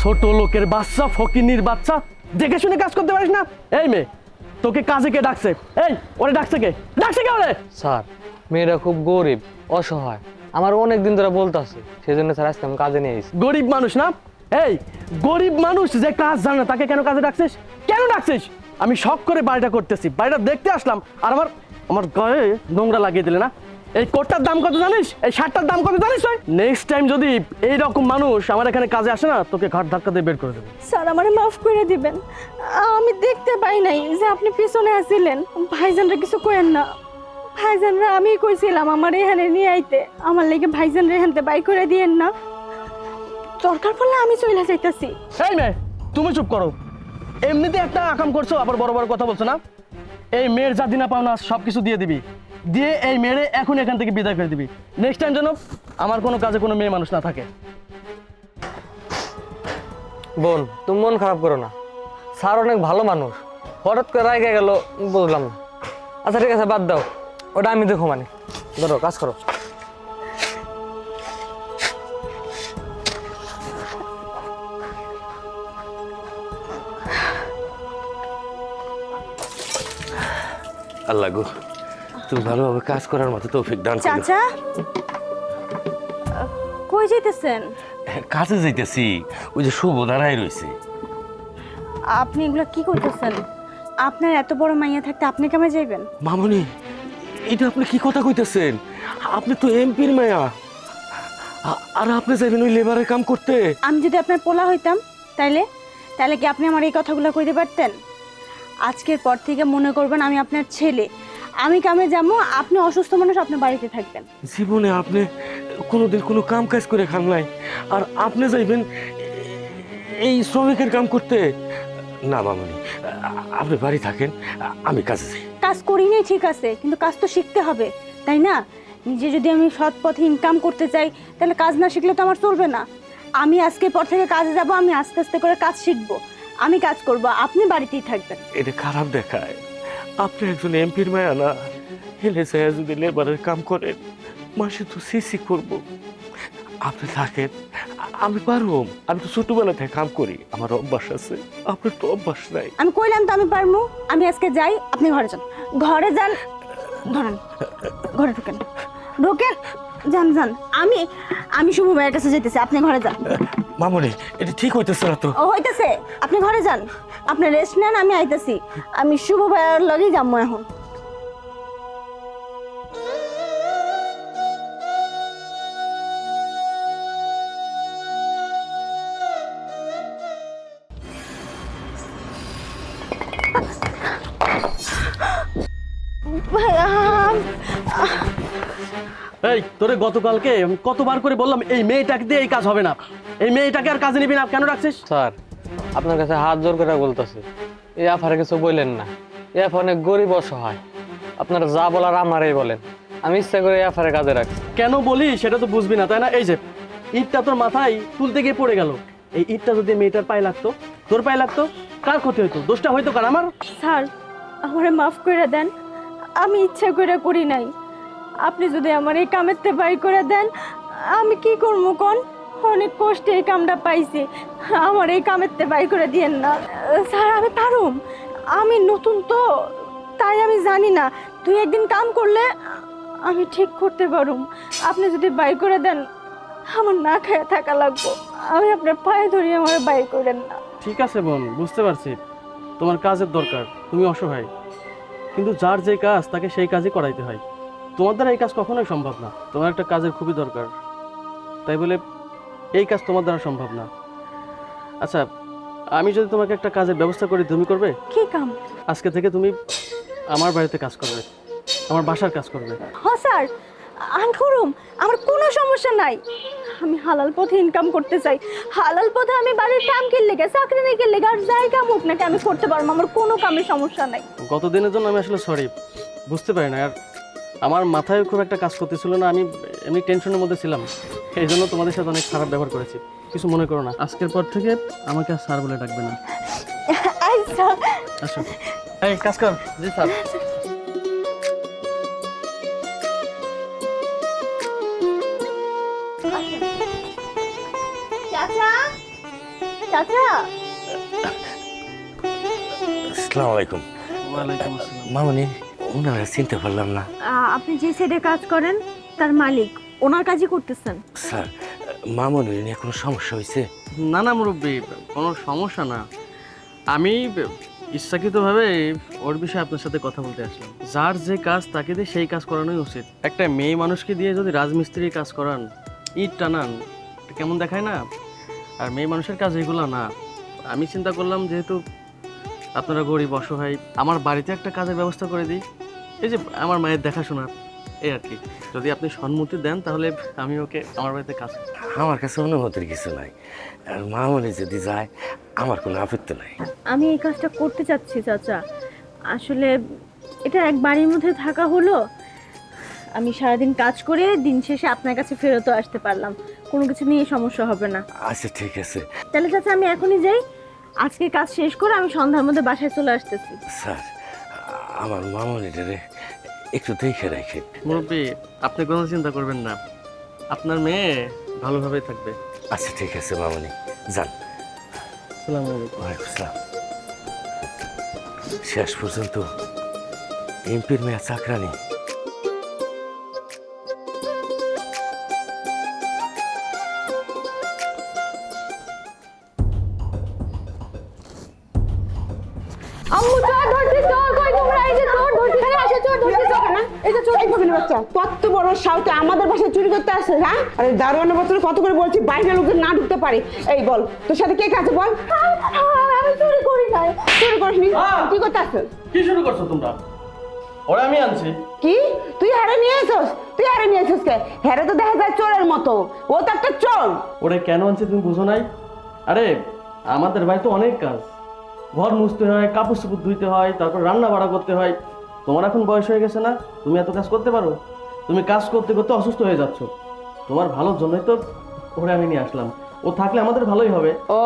ছোট লোকের বাচ্চা, ফকিনির বাচ্চা, দেখে শুনে কাজ করতে পারিস না? এই মেয়ে, তোকে কাজে কে ডাকছে? এই ওরে ডাকছে কে? ডাকছে কে ওরে? স্যার, মেয়েরা খুব গরিব, অসহায়, আমার অনেক দিন ধরে বলতেছে, সেই জন্য স্যার আজকে আমি কাজে নিয়ে এসেছি। গরিব মানুষ না? এই গরিব মানুষ যে কাজ জানে না, তাকে কেন কাজে ডাকছিস? কেন ডাকছিস? আমি শখ করে বাড়িটা করতেছি, বাড়িটা দেখতে আসলাম, আর আমার গায়ে নোংরা লাগিয়ে দিলে না? এই কোটটার দাম কত জানিস? এই শার্টটার দাম কত জানিস? নেক্সট টাইম যদি এইরকম মানুষ আমার এখানে কাজে আসে না, তোকে ঘাট ধাক্কা দিয়ে বের করে দেবো। স্যার আমারে মাফ করে দিবেন, আমি দেখতে পাই নাই যে আপনি পিছনে আসছিলেন। ভাইজানরা কিছু কইেন না। ভাইজানরা আমি কইছিলাম আমার এখানে নিয়ে আইতে, আমার লেগে ভাইজানরা এখানতে বাই করে দিয়েন না। দরকার পড়লে আমি চলে যাইতাছি। এই মেয়ে, তুমি চুপ করো। এমনিতে একটা আকাম করছো, আবার বড় বড় কথা বলছো না? এই মেয়ের যা দিনা পাওনা সব কিছু দিয়ে দিবি, দিয়ে এই মেয়েরে এখন এখান থেকে বিদায় করে দিবি। নেক্সট টাইম যেন আমার কোনো কাজে কোনো মেয়ে মানুষ না থাকে। বোন, তুমি মন খারাপ করো না, স্যার অনেক ভালো মানুষ, হঠাৎ করে রাগে গেল বুঝলাম না। আচ্ছা ঠিক আছে, বাদ দাও, ওটা আমি দেখো, মানে ধরো কাজ করো। আল্লাহ গো, তুমি ভালোভাবে কাজ করার মতো তৌফিক দান করো। চাচা কই যাইতেছেন? কাজে যাইতেছি, ওই যে শুভ দাঁড়াই রয়েছে। আপনি এগুলো কি করতেছেন? আপনার এত বড় মাইয়া থাকতে আপনি কেমন যাইবেন? মামনি, এটা আপনি কি কথা কইতেছেন? আপনি তো এমপির মায়া, আর আপনি যাবেন ওই লেবারের কাম করতে? আমি যদি আপনার পোলা হইতাম তাইলে তাহলে কি আপনি আমার এই কথাগুলো কইতে পারতেন? আজকের পর থেকে মনে করবেন আমি আপনার ছেলে, আমি কামে যাবো, আপনি অসুস্থ মানুষ, আপনি বাড়িতে থাকবেন। জীবনে আপনি কোনোদিন কোনো কাম কাজ করে খান নাই, আর আপনি যাইবেন এই শ্রমিকের কাম করতে? না মামনি, আপনি বাড়ি থাকেন, আমি কাজে যাই। কাজ করি নাই ঠিক আছে, কিন্তু কাজ তো শিখতে হবে, তাই না? নিজে যদি আমি সৎ পথে ইনকাম করতে চাই, তাহলে কাজ না শিখলে তো আমার চলবে না। আমি আজকের পর থেকে কাজে যাব, আমি আস্তে আস্তে করে কাজ শিখবো, আমি কাজ করব, আপনি বাড়িতেই থাকবেন। এটা খারাপ দেখায়। আপনি একজন এমপির মায়া না, হেলে যায় যদি লেবারের কাম করেন, মাসে তো সিসি করব। আপনি থাকেন, আমি পারবো, আমি তো ছোটবেলা থেকে কাম করি, আমার অভ্যাস আছে, আপনার তো অভ্যাস নাই। আমি কইলাম তো আমি পারবো, আমি আজকে যাই, আপনি ঘরে যান, ঘরে যান, ধরেন ঘরে ঢুকেন, ঢোকেন, যান যান। আমি আমি শুভ ভাইয়ের কাছে যেতেছি, আপনি ঘরে যান। মামনি, এটা ঠিক হইতেছে না তো। ও হইতেছে, আপনি ঘরে যান, আপনি রেস্ট নেন, আমি আইতেছি। আমি শুভ ভাইয়ের লগেই যাবো এখন। এই তোরে গতকালকে আমি কতবার করে বললাম এই মেয়েটাকে দিয়ে এই কাজ হবে না, এই মেয়েটাকে আর কাজে নিবি না, কেন রাখছিস? স্যার, আপনার কাছে হাত জোর করে বলতেছে, এই আফারে কিছু বললেন না, এই আফা অনেক গরিব অসহায়, আপনারা যা বলার আমারই বলেন, আমি ইচ্ছা করে এই আফারে কাজে রাখছি। কেন বলি সেটা তো বুঝবি না, তাই না? এই যে ইটটা তোর মাথায় তুলতে গিয়ে পড়ে গেল, এই ইটটা যদি মেয়েটার পায়ে লাগতো, তোর পায়ে লাগতো, কার ক্ষতি হইতো? দোষটা হয়তো কার? আমার। স্যার আমারে মাফ করে দেন, আমি ইচ্ছা করে করি নাই। আপনি যদি আমার এই কামেতে বাই করে দেন, আমি কি করবো কোন? অনেক কষ্টে এই কামটা পাইছি, আমার এই কামেতে বাই করে দিয়েন না স্যার। আমি পারুম, আমি নতুন তো, তাই আমি জানি না, দুই একদিন কাম করলে আমি ঠিক করতে পারুম। আপনি যদি বাই করে দেন, আমার না খেয়ে থাকা লাগবো, আমি আপনার পায়ে ধরি, আমার বাই করেন না। ঠিক আছে বোন, বুঝতে পারছি তোমার কাজের দরকার, তুমি অসহায়, কিন্তু যার যে কাজ তাকে সেই কাজই করাইতে হয়। তোমার দ্বারা এই কাজ কখনোই সম্ভব না, তোমার একটা কাজের খুবই দরকার, তাই বলে এই কাজ তোমার দ্বারা সম্ভব না। আচ্ছা, আমি যদি তোমাকে একটা কাজের ব্যবস্থা করি, তুমি করবে? কি কাম? আজকে থেকে তুমি আমার বাড়িতে কাজ করবে, আমার বাসার কাজ করবে। হ্যাঁ স্যার, আমি করুম, আমার কোনো সমস্যা নাই। আমি হালাল পথে ইনকাম করতে চাই, হালাল পথে আমি বাড়ির কাম কিনলে গে, চাকরি নেই কিনলে গে, আর যাই কাম হোক নাকি আমি করতে পারবো, আমার কোনো কামের সমস্যা নাই। গত দিনের জন্য আমি আসলে সরি, বুঝতে পারি না, আর আমার মাথায় খুব একটা কাজ করতেছিল না, আমি এমনি টেনশনের মধ্যে ছিলাম, এই জন্য তোমাদের সাথে অনেক খারাপ ব্যবহার করেছি, কিছু মনে করো না। আজকের পর থেকে আমাকে আর স্যার বলে ডাকবে না। আচ্ছা আসো, এই কাজ কর। জি স্যার। চাচা, চাচা আসসালামু আলাইকুম। ওয়ালাইকুম আসসালাম। মামনি ওনারা চিনতে পারলাম না। আপনি যে সাইডে কাজ করেন তার মালিক ওনার কাজই করতেছেন। স্যার, মামনির নিয়ে কোনো সমস্যা হয়েছে? না না মুরব্বী, কোনো সমস্যা না। আমি ইচ্ছাকৃতভাবে ওর বিষয়ে আপনার সাথে কথা বলতে আসলাম। যার যে কাজ তাকে দিয়ে সেই কাজ করানোই উচিত। একটা মেয়ে মানুষকে দিয়ে যদি রাজমিস্ত্রির কাজ করান, ইট টানান, এটা কেমন দেখায় না? আর মেয়ে মানুষের কাজ এগুলো না। আমি চিন্তা করলাম যেহেতু আপনারা গরিব অসহায়, আমার বাড়িতে একটা কাজের ব্যবস্থা করে দিই। এই যে আমার মায়ের দেখাশোনা, এই আর কি। যদি আপনি সম্মতি দেন তাহলে আমি ওকে আমার বাড়িতে কাজ আমার কাছে অনুমতির কিছু নাই, আর মামনি যদি যায় আমার কোনো আপত্তি নাই। আমি এই কাজটা করতে চাচ্ছি চাচা। আসলে এটা এক বাড়ির মধ্যে থাকা হলো, আমি সারাদিন কাজ করে দিন শেষে আপনার কাছে ফেরতও আসতে পারলাম, কোনো কিছু নিয়ে সমস্যা হবে না। আচ্ছা ঠিক আছে তাহলে চাচা আমি এখনই যাই, আজকে কাজ শেষ করে আমি সন্ধ্যার মধ্যে বাসায় চলে আসতেছি। স্যার, আমার মামনিটারে একটু দেখে রাখেন। মুরব্বী, আপনি কোনো চিন্তা করবেন না, আপনার মেয়ে ভালোভাবেই থাকবে। আচ্ছা ঠিক আছে মামনি, যান। আসসালামু আলাইকুম। ওয়ালাইকুম আসসালাম। শেষ পর্যন্ত এমপির মেয়ে চাকরানি। আম্মু চোর ধরছি, চোর কই তোমরা? এই যে চোর ধরছি, এখানে আসো, চোর ধরছি চোর না, এই যে চোর। এই বকের বাচ্চা, কত বড় সাহস আমাদের বাসায় চুরি করতে আসছে, হ্যাঁ? আরে দারোয়ানের বছর কত করে বলছি বাইরে লোকজন না ঢুকতে পারে। এই বল, তোর সাথে কে কাছে বল? আমি চুরি করি নাই। চুরি করিসনি? কি করতে আসছিস? কি শুরু করছো তোমরা? ওরা আমি আনছি। কি তুই হারে নিয়ে এসোস? তুই হারে নিয়ে এসোস কে? হ্যারে তো দেখা যায় চোরের মতো, ও তো একটা চোর। ওরে কেন আনছি তুমি বুঝো নাই? আরে আমাদের বাড়িতে অনেক কাজ, ঘর মুছতে হয়, কাপড় চোপড় ধুইতে হয়, তারপর রান্না বাড়া করতে হয়। তোমার এখন বয়স হয়ে গেছে না, তুমি এত কাজ করতে পারো? তুমি কাজ করতে করতে অসুস্থ হয়ে যাচ্ছ। তোমার ভালোর জন্যই তো ওরে আমি নিয়ে আসলাম। ও থাকলে আমাদের ভালোই হবে। ও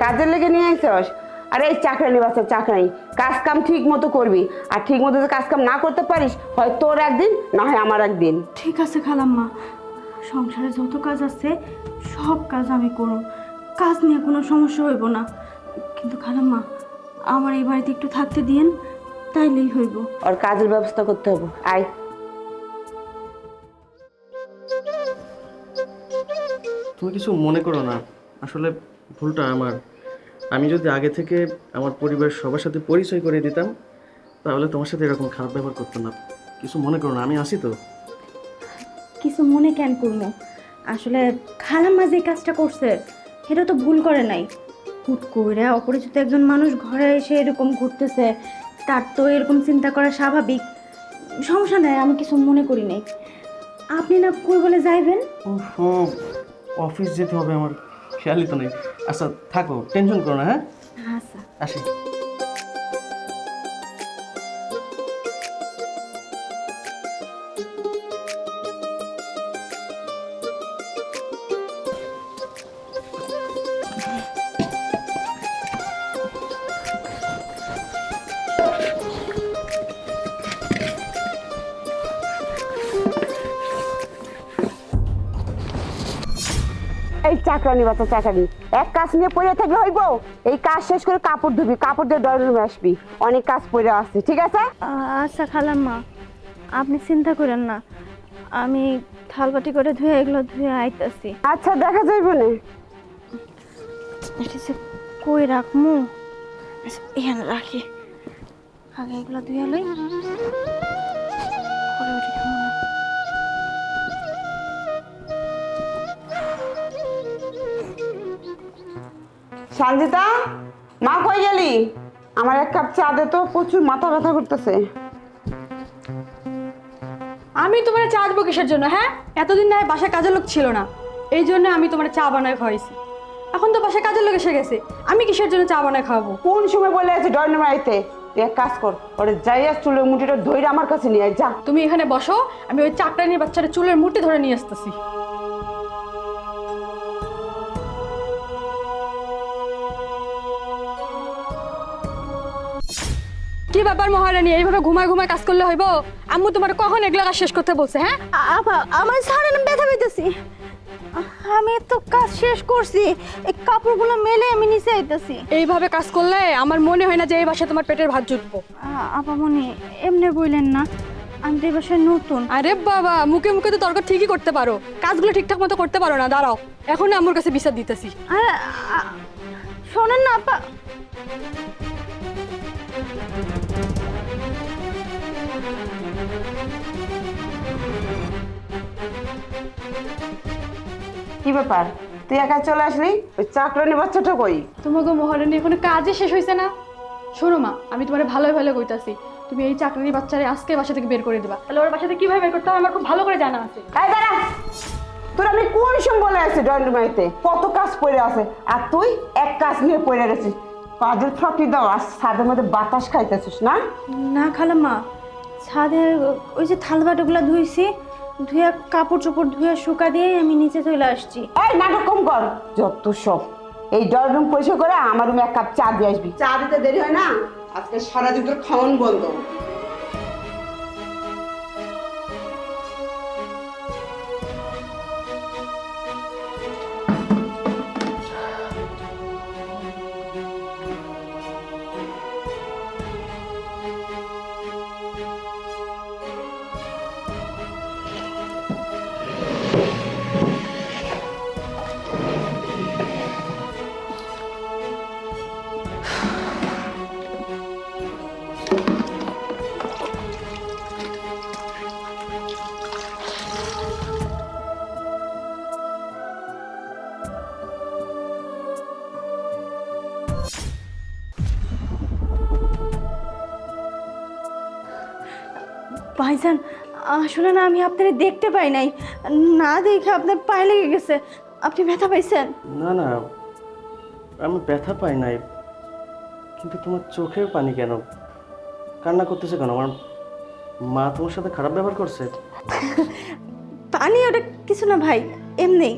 কাজের লেগে নিয়ে এসোস? আরে এই চাকরানি বাচ্চা চাকরানি, কাজ কাম ঠিক মতো করবি, আর ঠিক মতো যদি কাজ কাম না করতে পারিস, হয় তোর একদিন না হয় আমার একদিন। ঠিক আছে খালাম্মা, সংসারে যত কাজ আছে সব কাজ আমি করব, কাজ নিয়ে কোনো সমস্যা হইব না। কিন্তু খালাম্মা আমার এই বাড়িতে একটু থাকতে দিয়েন, তাইলেই হইব। আর কাজের ব্যবস্থা করতে হবে, আয়। তুমি কিছু মনে করো না, আসলে ভুলটা আমার। আমি যদি আগে থেকে আমার পরিবারের সবার সাথে পরিচয় করে দিতাম তাহলে তোমার সাথে এরকম খারাপ ব্যবহার করতাম না। কিছু মনে করো না, আমি আসি তো। কিছু মনে কেন করবো? আসলে খালাম্মা যে কাজটা করছে এটা তো ভুল করে নাই। হুট করে অপরিচিত একজন মানুষ ঘরে এসে এরকম ঘুরতেছে, তার তো এরকম চিন্তা করা স্বাভাবিক। সমস্যা নাই, আমি কিছু মনে করি নাই। আপনি না কই বলে যাইবেন? ও অফিস যেতে হবে, আমার খেয়ালই তো নেই। আচ্ছা থাকো, টেনশন করো না। হ্যাঁ আচ্ছা। আসি। এই চাকরানি বাচ্চা চাকরানি, এক কাজ নিয়ে পড়ে থাকলে হইব? এই কাজ শেষ করে কাপড় ধুবি, কাপড় দিয়ে ড্রয়িং রুমে আসবি, অনেক কাজ পড়ে আসছে, ঠিক আছে? আচ্ছা খালাম্মা, আপনি চিন্তা করেন না, আমি থালবাটি করে ধুয়ে এগুলো ধুয়ে আইতাছি। আচ্ছা দেখা যাইব না। এটা যে কই রাখমু? আচ্ছা এখানে রাখি, আগে এগুলো ধুয়ে লই, পরে ওটি খাবো না। সঞ্জিতা, মা কই গেলি? আমার এক কাপ চা দে তো, প্রচুর মাথা ব্যথা করতেছে। আমি তোমার চা দেবো কিসের জন্য? হ্যাঁ, এতদিন না বাসায় কাজের লোক ছিল না, এই জন্য আমি তোমার চা বানায় খাওয়াইছি। এখন তো বাসায় কাজের লোক এসে গেছে, আমি কিসের জন্য চা বানায় খাওয়াবো? কোন সময় বলে আছে ড্রয়িং রুমে আইতে? তুই এক কাজ কর, ওরে যাইয়া চুলের মুঠিটা ধইরা আমার কাছে নিয়ে আয়, যা। তুমি এখানে বসো, আমি ওই চাকরানির বাচ্চাটা চুলের মুঠি ধরে নিয়ে আসতেছি। কি ব্যাপার মহারানী, এইভাবে ঘুমায় ঘুমায় কাজ করলে হইব? আম্মু তোমার কখন এগুলো কাজ শেষ করতে বলছে? হ্যাঁ আপা আমার সারা নাম ব্যথা পাইতেছি। আমি তো কাজ শেষ করছি, এই কাপড়গুলো মেলে আমি নিচে আইতাছি। এইভাবে কাজ করলে আমার মনে হয় না যে এই বাসায় তোমার পেটের ভাত জুটবো। আপামনি এমনি বললেন না, আমি তো এই বাসায় নতুন। আরে বাবা, মুখে মুখে তো তর্ক ঠিকই করতে পারো, কাজগুলো ঠিকঠাক মতো করতে পারো না। দাঁড়াও, এখন আমার কাছে বিচার দিতেছি। আরে শোনেন না আপা, কি ব্যাপার, তুই একা চলে আসলি? ওই চাকরানি বাচ্চাটা কই? তোমাকে মহারানী এখনো কাজে শেষ হয়েছে না? শোনো মা, আমি তোমার ভালো ভালো কইতাছি, তুমি এই চাকরির বাচ্চারে আজকে বাসা থেকে বের করে দিবা। তাহলে ওর বাসা থেকে কিভাবে বের করতে হবে আমার খুব ভালো করে জানা আছে। এই দাঁড়া, তোর আমি কোন সময় বলে আসছি ড্রয়িং রুমে কত কাজ পড়ে আছে, আর তুই এক কাজ নিয়ে পড়ে গেছিস। কাজের ফাঁকি দাও আর ছাদের মধ্যে বাতাস খাইতেছিস না? না খালাম্মা, ছাদের ওই যে থাল বাটিগুলো ধুইছি, ধুয়ে কাপড় চোপড় ধুয়ে শুকা দিয়ে আমি নিচে চলে আসছি। এই নাটক কম কর, যত সব। এই ড্রয়িং রুম পরিষ্কার করে আমার রুমে এক কাপ চা দিয়ে আসবি। চা দিতে দেরি হয় না, আজকে সারাদিন তোর খাওয়ান বন্ধ। ভাইজান, আসলে না আমি আপনার দেখতে পাই নাই, না দেখে আপনার পায়ে লেগে গেছে। আপনি ব্যথা পাইছেন? না না, আমি ব্যথা পাই নাই, কিন্তু তোমার চোখেও পানি কেন? কান্না করতেছে কেন? আমার মা তোমার সাথে খারাপ ব্যবহার করছে? পানি ওটা কিছু না ভাই, এমনি।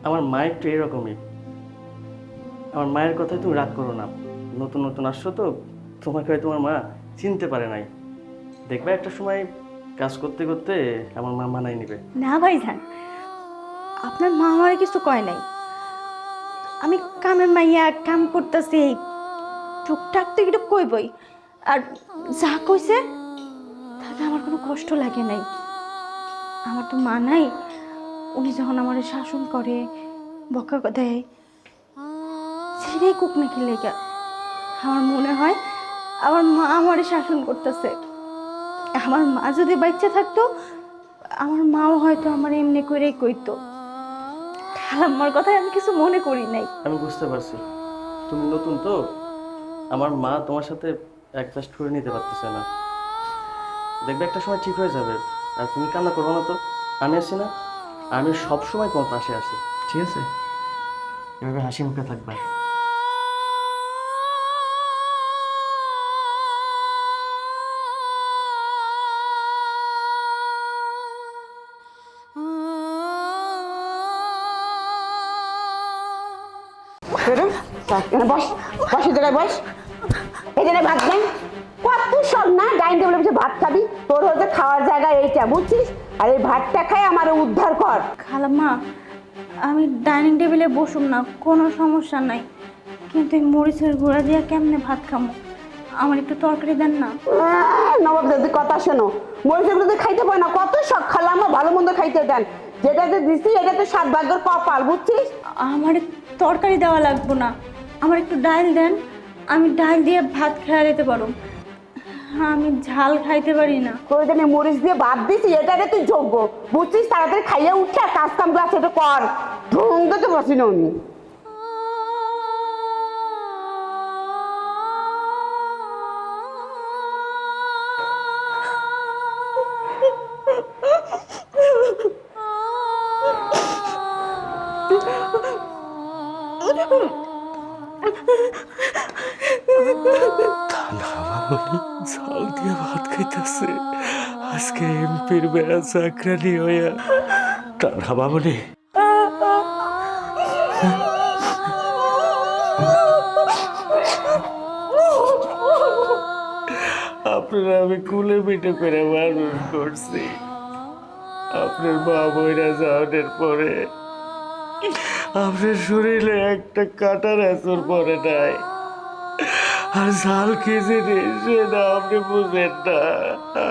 আমার মা একটু এরকমই। আমার মায়ের কথায় তুমি রাগ করো না। নতুন নতুন আসছো তো, তোমাকে হয়তো তোমার মা চিনতে পারে নাই। দেখবে একটা সময় কাজ করতে করতে আমার মা মানাই নিবে। না ভাইজান, আপনার মা আমার কিছু কয় নাই। আমি কামের মাইয়া কাম করতেছি, টুকটাক তো একটু কইবই। আর যা কইছে তাতে আমার কোনো কষ্ট লাগে নাই। আমার তো মা নাই, উনি যখন আমার শাসন করে, বকা দেয়, ছেড়েই কুক নাকি লেগে আমার মনে হয় আমার মা আমারে শাসন করতেছে। আমার মা যদি বাচ্চা থাকতো, আমার মাও হয়তো আমার এমনি করেই কইতো। খালাম্মার কথায় আমি কিছু মনে করি নাই। আমি বুঝতে পারছি, তুমি নতুন তো, আমার মা তোমার সাথে অ্যাডজাস্ট করে নিতে পারতেছে না। দেখবে একটা সময় ঠিক হয়ে যাবে। আর তুমি কান্না করবো না তো, আমি আছি না? আমি সব সময় তোমার পাশে আসি, ঠিক আছে? এভাবে হাসি মুখে থাকবে। বস বস, এই জায়গায় বস। এই জায়গায় ভাত নেই, কত সব না। ডাইনিং টেবিলে বসে ভাত খাবি, তোর হচ্ছে খাওয়ার জায়গা এইটা, বুঝছিস? আর এই ভাতটা খাই আমার উদ্ধার কর। খালাম্মা, আমি ডাইনিং টেবিলে বসুম না, কোনো সমস্যা নাই, কিন্তু এই মরিচের গুঁড়া দিয়ে কেমনে ভাত খামো? আমার একটু তরকারি দেন না। নবাব দাদি কথা শোনো, মরিচের গুলো খাইতে পারে না, কত শখ। খালাম ভালো মন্দ খাইতে দেন, যেটা যে দিছি এটা তো সাত ভাগ্যের কপাল, বুঝছিস? আমার তরকারি দেওয়া লাগবো না, আমার একটু ডাল দেন, আমি ডাল দিয়ে ভাত খেয়ে দিতে পারো। আমি ঝাল খাইতে পারি না। তোর আমি মরিচ দিয়ে ভাত দিছি, এটারে তুই যোগ্য, বুঝছিস? তাড়াতাড়ি খাইয়ে উঠে কাজ কাম গুলো আছে এটা কর। ঢং তো বসি না উনি। ঝাল দিয়ে ভাত খাইতেছে আজকে এমপির বেড়া চাকরানি হইয়া। তারা বাবুনি আপনারা আমি কুলে পিঠে করে মানুষ করছি। আপনার মা বইরা যাওয়ার পরে আপনার শরীরে একটা কাটার আসর পড়ে নাই, আর ঝাল কি জিনিস সেটা আপনি বুঝেন না।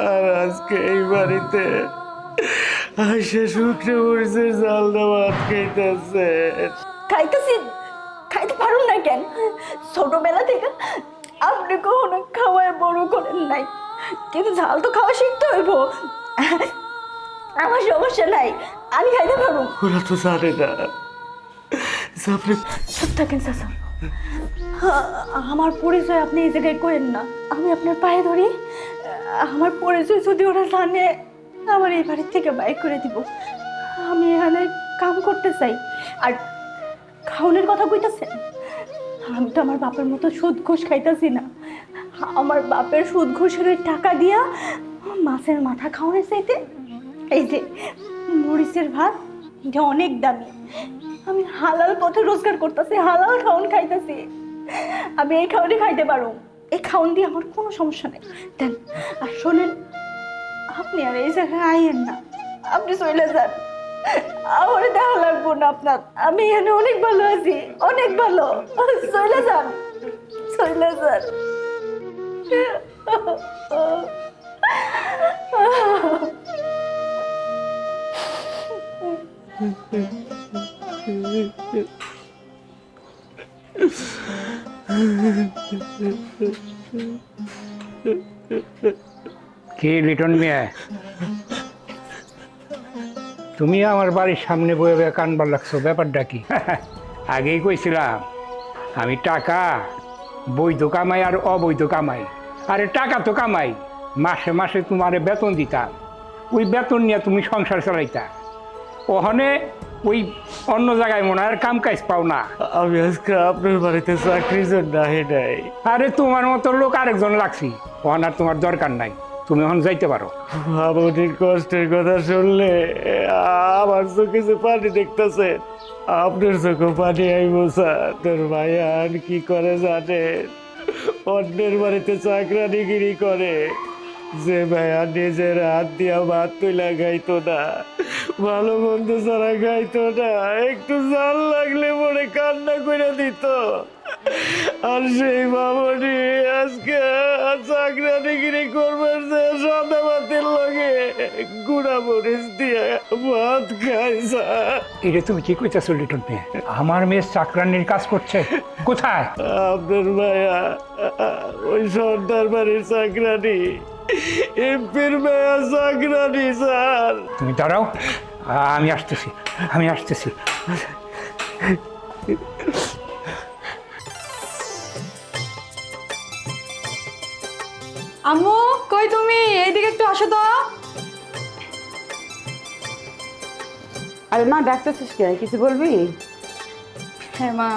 আর আজকে এই বাড়িতে আইসা শুকনো মরিচের ঝাল দেওয়া খাইতেছে। খাইতেছি, খাইতে পারুন না কেন? ছোটবেলা থেকে আপনি কখনো খাওয়ায় বড় করেন নাই, কিন্তু ঝাল তো খাওয়া শিখতে হইব। আমার সমস্যা নাই, আমি খাইতে পারবো। ওরা তো জানে না যে আপনি চুপ থাকেন চাচা, আমার পরিচয় আপনি এই জায়গায় করেন না। আমি আপনার পায়ে ধরি, আমার পরিচয় যদি ওরা জানে আমার এই বাড়ির থেকে বাইক করে দিব। আমি এখানে কাম করতে চাই। আর খাওনের কথা কইতাছেন, আমি তো আমার বাপের মতো সুদ ঘুষ খাইতেছি না। আমার বাপের সুদ ঘুষের ওই টাকা দিয়া মাছের মাথা খাওয়ানোর চাইতে এই যে মরিচের ভাত, এটা অনেক দামি। আমি হালাল পথে রোজগার করতেছি, হালাল খাওন খাইতেছি। আমি এই খাওয়ানই খাইতে পারো, এই খাওন দিয়ে আমার কোনো সমস্যা নেই। দেন, আর শোনেন, আপনি আর এই জায়গায় আইয়েন না, আপনি চলে যান। আমার দেখা লাগবো না আপনার, আমি এখানে অনেক ভালো আছি, অনেক ভালো। চলে যান, চলে যান। কি লিটন মিয়া, তুমি আমার বাড়ির সামনে বয়ে বয়ে কানবার লাগছো, ব্যাপারটা কি? আগেই কইছিলাম আমি টাকা বৈধ কামাই আর অবৈধ কামাই। আরে টাকা তো কামাই, মাসে মাসে তোমারে বেতন দিতাম, ওই বেতন নিয়ে তুমি সংসার চালাইতা। ওখানে ওই অন্য জায়গায় মনে হয় আর কাম কাজ পাও না। আমি আজকে আপনার বাড়িতে চাকরির জন্য আহি নাই। আরে তোমার মতো লোক আরেকজন লাগছি, ওখানে আর তোমার দরকার নাই, তুমি এখন যাইতে পারো। মামনির কষ্টের কথা শুনলে আমার চোখে যে পানি দেখতেছে, আপনার চোখে পানি আইব স্যার। তোর ভাইয়া আর কি করে জানেন? অন্যের বাড়িতে চাকরানিগিরি করে। যে ভাইয়া নিজের হাত দিয়া ভাত তুইলা গাইতো না, ভালো মন্দ ছাড়া গাইতো না, একটু জাল লাগলে পরে কান্না করে দিত। আর সেই মামনি আজকে চাকরানিগিরি করবার যে সাদা ভাতের লগে গুড়া মরিচ দিয়ে ভাত খাইছা। এটা তুমি কি কইতেছো লিটন মিয়া? আমার মেয়ে চাকরানির কাজ করছে কোথায়? আপনার ভাইয়া ওই সর্দার বাড়ির চাকরানি, এমপির ভাইয়া চাকরানি স্যার। তুমি দাঁড়াও, আমি আসতেছি, আমি আসতেছি। আম্মু কই তুমি? এইদিকে একটু আসো তো। আরে মা, ডাক্তারছিস কে? কিছু বলবি? হ্যাঁ মা,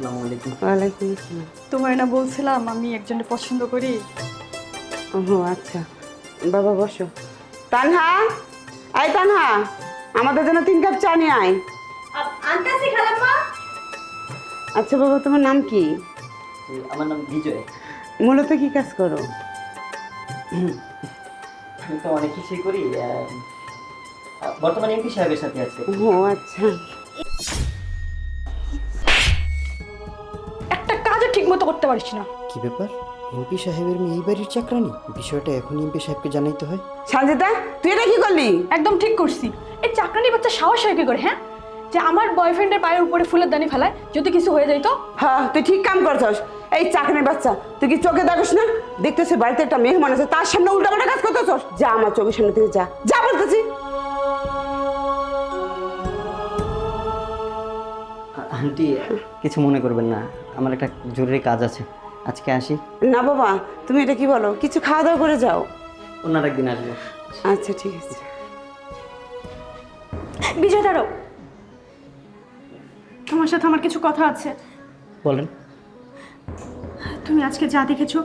ওয়ালাইকুম আসসালাম। তোমার না বলছিলাম আমি একজনকে পছন্দ করি। ও আচ্ছা, বাবা বসো। তানহা, আয় তানহা, আমাদের জন্য 3 কাপ চা নিয়ে আয়। আনতেছি খালাম্মা। আচ্ছা বাবা, তোমার নাম কি? আমার নাম বিজয়। মূলত কি কাজ করো? আমি তো অনেক কিছুই করি, বর্তমানে এমপি সাহেবের সাথে আছে। ও আচ্ছা। একটা কাজও ঠিক মতো করতে পারিস না। কি ব্যাপার, এমপি সাহেবের মেয়ে এই বাড়ির চাকরানি? বিষয়টা এখন এমপি সাহেবকে জানাইতে হয়। সঞ্জিতা, তুই এটা কি করলি? একদম ঠিক করছি। এই চাকরানি বাচ্চা সাহস হয় কি করে, হ্যাঁ, যে আমার বয়ফ্রেন্ডের পায়ের উপরে ফুলের দানি ফেলায়? যদি কিছু হয়ে যায় তো? হ্যাঁ, তুই ঠিক কাম করছস। এই চাকরির বাচ্চা, তুই কি চোখে দেখোস না? দেখতেছিস বাড়িতে একটা মেহমান আছে, তার সামনে উল্টাপাল্টা কাজ করতেছস? যা আমার চোখের সামনে থেকে যা, যা বলতেছি। আন্টি কিছু মনে করবেন না, আমার একটা জরুরি কাজ আছে, আজকে আসি। না বাবা, তুমি এটা কি বলো? কিছু খাওয়া দাওয়া করে যাও। অন্য একদিন আসবো। আচ্ছা ঠিক আছে। বিজয় দাঁড়াও, তোমার সাথে আমার কিছু কথা আছে। বলেন। তুমি আজকে যা দেখেছো,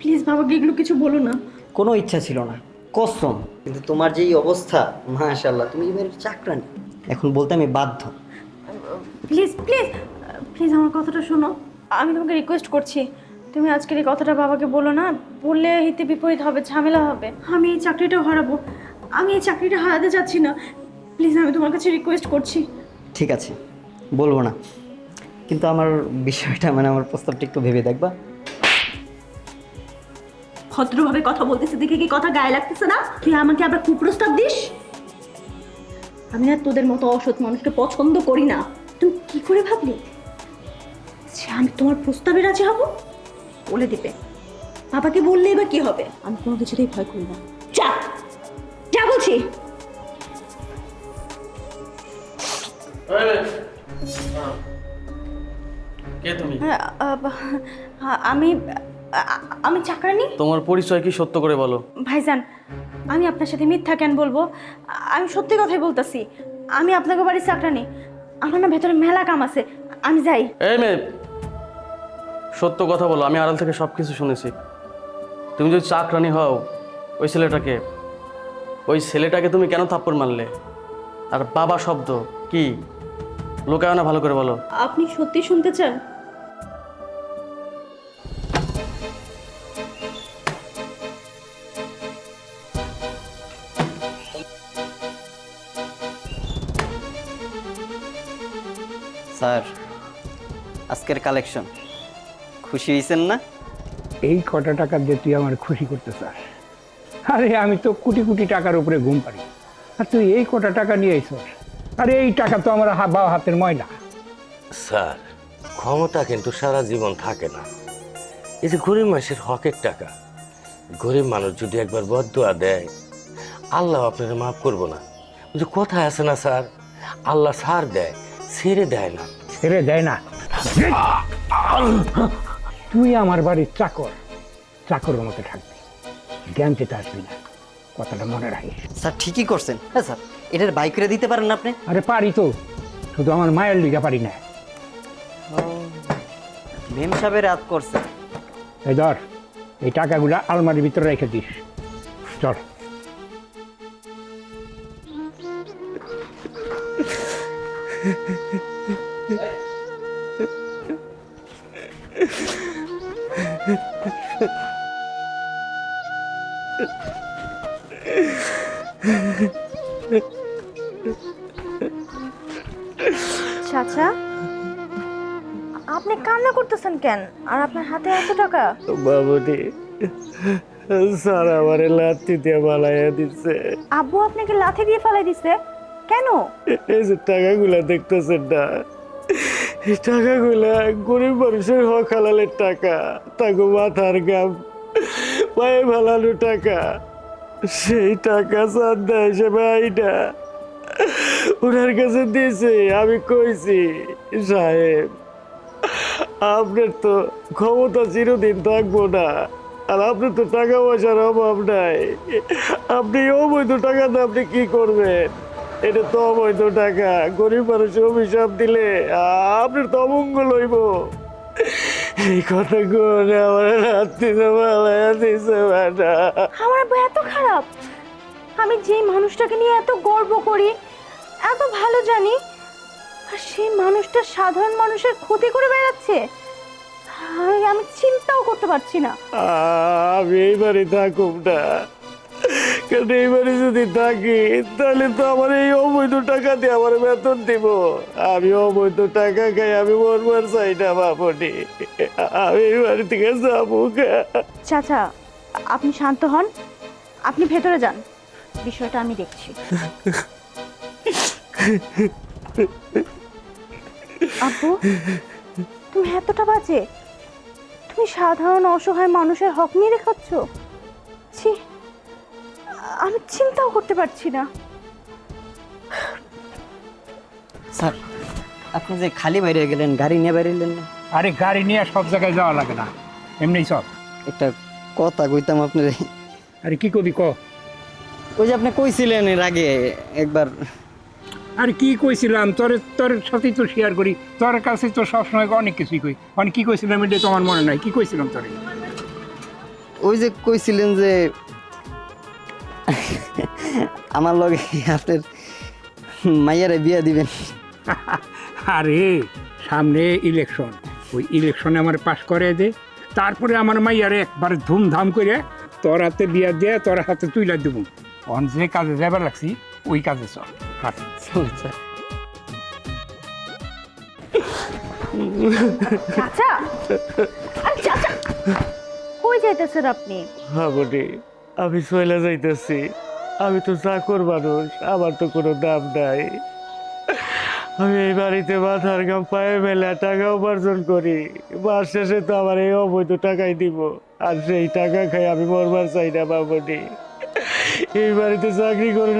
প্লিজ বাবাকে এগুলো কিছু বলো না। কোনো ইচ্ছা ছিল না, কসম, কিন্তু তোমার যেই অবস্থা, মাশাআল্লাহ, তুমি এবার চাকরানি, এখন বলতে আমি বাধ্য। প্লিজ প্লিজ প্লিজ আমার কথাটা শোনো, আমি তোমাকে রিকোয়েস্ট করছি, তুমি আজকের এই কথাটা বাবাকে বলো না। বললে হিতে বিপরীত হবে, ঝামেলা হবে। আমি এই চাকরিটাও হারাবো, আমি এই চাকরিটা হারাতে চাচ্ছি না। প্লিজ আমি তোমার কাছে রিকোয়েস্ট করছি। ঠিক আছে, বলবো না, কিন্তু আমার বিষয়টা মানে আমার প্রস্তাবটা একটু ভেবে দেখবা। ভদ্রভাবে কথা বলতেছে দেখে কি কথা গায়ে লাগতেছে না? তুই আমাকে আবার কুপ্রস্তাব দিস? আমি না তোদের মতো অসৎ মানুষকে পছন্দ করি না। তুই কি করে ভাবলি যে আমি তোমার প্রস্তাবে রাজি হব? বলে দিবে, বাবাকে বললেই বা কি হবে? আমি কোনো কিছুতেই ভয় করি না। যা যা বলছি। কে তুমি? আমি আমি চাকরানি। তোমার পরিচয় কি সত্য করে বলো। ভাইজান, আমি আপনার সাথে মিথ্যা কেন বলবো? আমি সত্যি কথাই বলতেছি। আমি আপনাকে বাড়ির চাকরানি। আমার না ভেতরে মেলা কাম আছে, আমি যাই। এই মেয়ে, সত্য কথা বলো, আমি আড়াল থেকে সব কিছু শুনেছি। তুমি যদি চাকরানি হও, ওই ছেলেটাকে তুমি কেন থাপ্পড় মারলে? আর বাবা শব্দ কি লোকায় না, ভালো করে বলো। আপনি সত্যি শুনতে চান? স্যার, আজকের কালেকশন খুশি হয়েছেন না? এই কটা টাকা দিয়ে তুই আমার খুশি করতে চাস? আরে আমি তো কোটি কোটি টাকার উপরে ঘুম পারি, আর তুই এই কটা টাকা নিয়ে আইছস? আরে এই টাকা তো আমার বাবা হাতের ময়লা। স্যার, ক্ষমতা কিন্তু সারা জীবন থাকে না। এই যে গরিব মানুষের হকের টাকা, গরিব মানুষ যদি একবার বদদুয়া দেয়, আল্লাহ আপনারা মাফ করবো না। ওই যে কথা আছে না স্যার, আল্লাহ ছাড় দেয়, ছেড়ে দেয় না। ছেড়ে দেয় না? তুই আমার বাড়ির চাকর, চাকরের মতো থাকবি, জ্ঞান চেতে আসবি না, কথাটা মনে রাখিস। স্যার ঠিকই করছেন। হ্যাঁ স্যার, এটার বাইক করে দিতে পারেন না আপনি? আরে পারি তো, শুধু আমার মায়ের লিগা পারি না। ভীম সাহেবের রাত করছে। এই ধর, এই টাকাগুলা আলমারির ভিতরে রেখে দিস। চল। চাচা, আপনি কান্না করতেছেন কেন? আর আপনার হাতে এত টাকা? বাবুটি, স্যার আমারে লাথি দিয়ে পালাইয়া দিচ্ছে। আব্বু আপনাকে লাথি দিয়ে ফেলাই দিছে? কেন? এই যে টাকাগুলা দেখতেছেন না, এই টাকাগুলা গরিব মানুষের হক হালালের টাকা, তাকে মাথার গাম পায়ে ফেলানো টাকা। সেই টাকা চান্দা হিসেবে আইনা ওনার কাছে দিয়েছে। আমি কইছি, সাহেব আপনার তো ক্ষমতা চিরদিন থাকবো না, আর আপনি তো টাকা পয়সার অভাব নাই, আপনি অবৈধ টাকাতে আপনি কি করবেন? এটা তো অবৈধ টাকা, গরিব মানুষের অভিশাপ দিলে আপনার তো অমঙ্গল হইব। এই কথা করে আমার রাত্রি পালাইয়া দিছে ম্যাডাম। আমার আব্বু এত খারাপ? আমি যে মানুষটাকে নিয়ে এত গর্ব করি, এত ভালো জানি, আর সেই মানুষটা সাধারণ মানুষের ক্ষতি করে বেড়াচ্ছে। আমি চিন্তাও করতে পারছি না। আমি এইবারে থাকুম না, কারণ এইবারে যদি থাকি তাহলে তো আমার এই অবৈধ টাকা দিয়ে আমার বেতন দিব। আমি অবৈধ টাকা খাই, আমি মরবার চাই না বাপনি। আমি এই বাড়ি থেকে যাবো। চাচা, আপনি শান্ত হন, আপনি ভেতরে যান, বিষয়টা আমি দেখছি। আপু, তুমি এতটা বাজে? তুমি সাধারণ অসহায় মানুষের হক নিয়ে দেখাচ্ছ? ছি, আমি চিন্তাও করতে পারছি না। স্যার, আপনি যে খালি বাইরে গেলেন, গাড়ি নিয়ে বাইরে এলেন না? আরে গাড়ি নিয়ে সব জায়গায় যাওয়া লাগে না, এমনি সব। একটা কথা কইতাম আপনার। আরে কি কবি ক? ওই যে আপনি কইছিলেন এর আগে একবার। আর কি কইছিলাম? তোর সাথেই তো শেয়ার করি, তোর কাছে তো সবসময় অনেক কিছুই কই। অনেক কি কইছিলাম এটা তো আমার মনে নাই। কি কইছিলাম তোরে? ওই যে কইছিলেন যে আমার লগে আপনার মাইয়ারে বিয়া দিবেন। আরে সামনে ইলেকশন, ওই ইলেকশনে আমার পাস করে দে, তারপরে আমার মাইয়ারে একবারে ধুমধাম করে তোর হাতে বিয়া দিয়ে তোর হাতে তুইলা দেবো। অন যে কাজে যাবার লাগছি ওই কাজে চল। আচ্ছা। চাচা, আরে চাচা, কই যাইতেছেন আপনি? ভাবনি আমি চলে যাইতেছি। আমি তো চাকর মানুষ, আমার তো কোনো দাম নাই। আমি এই বাড়িতে মাথার ঘাম পায়ে মেলা টাকা উপার্জন করি, মাস শেষে তো আমার এই অবৈধ টাকাই দিব। আর সেই টাকা খাই আমি মরবার চাই না বাবনি। এই বাড়িতে চাকরি করে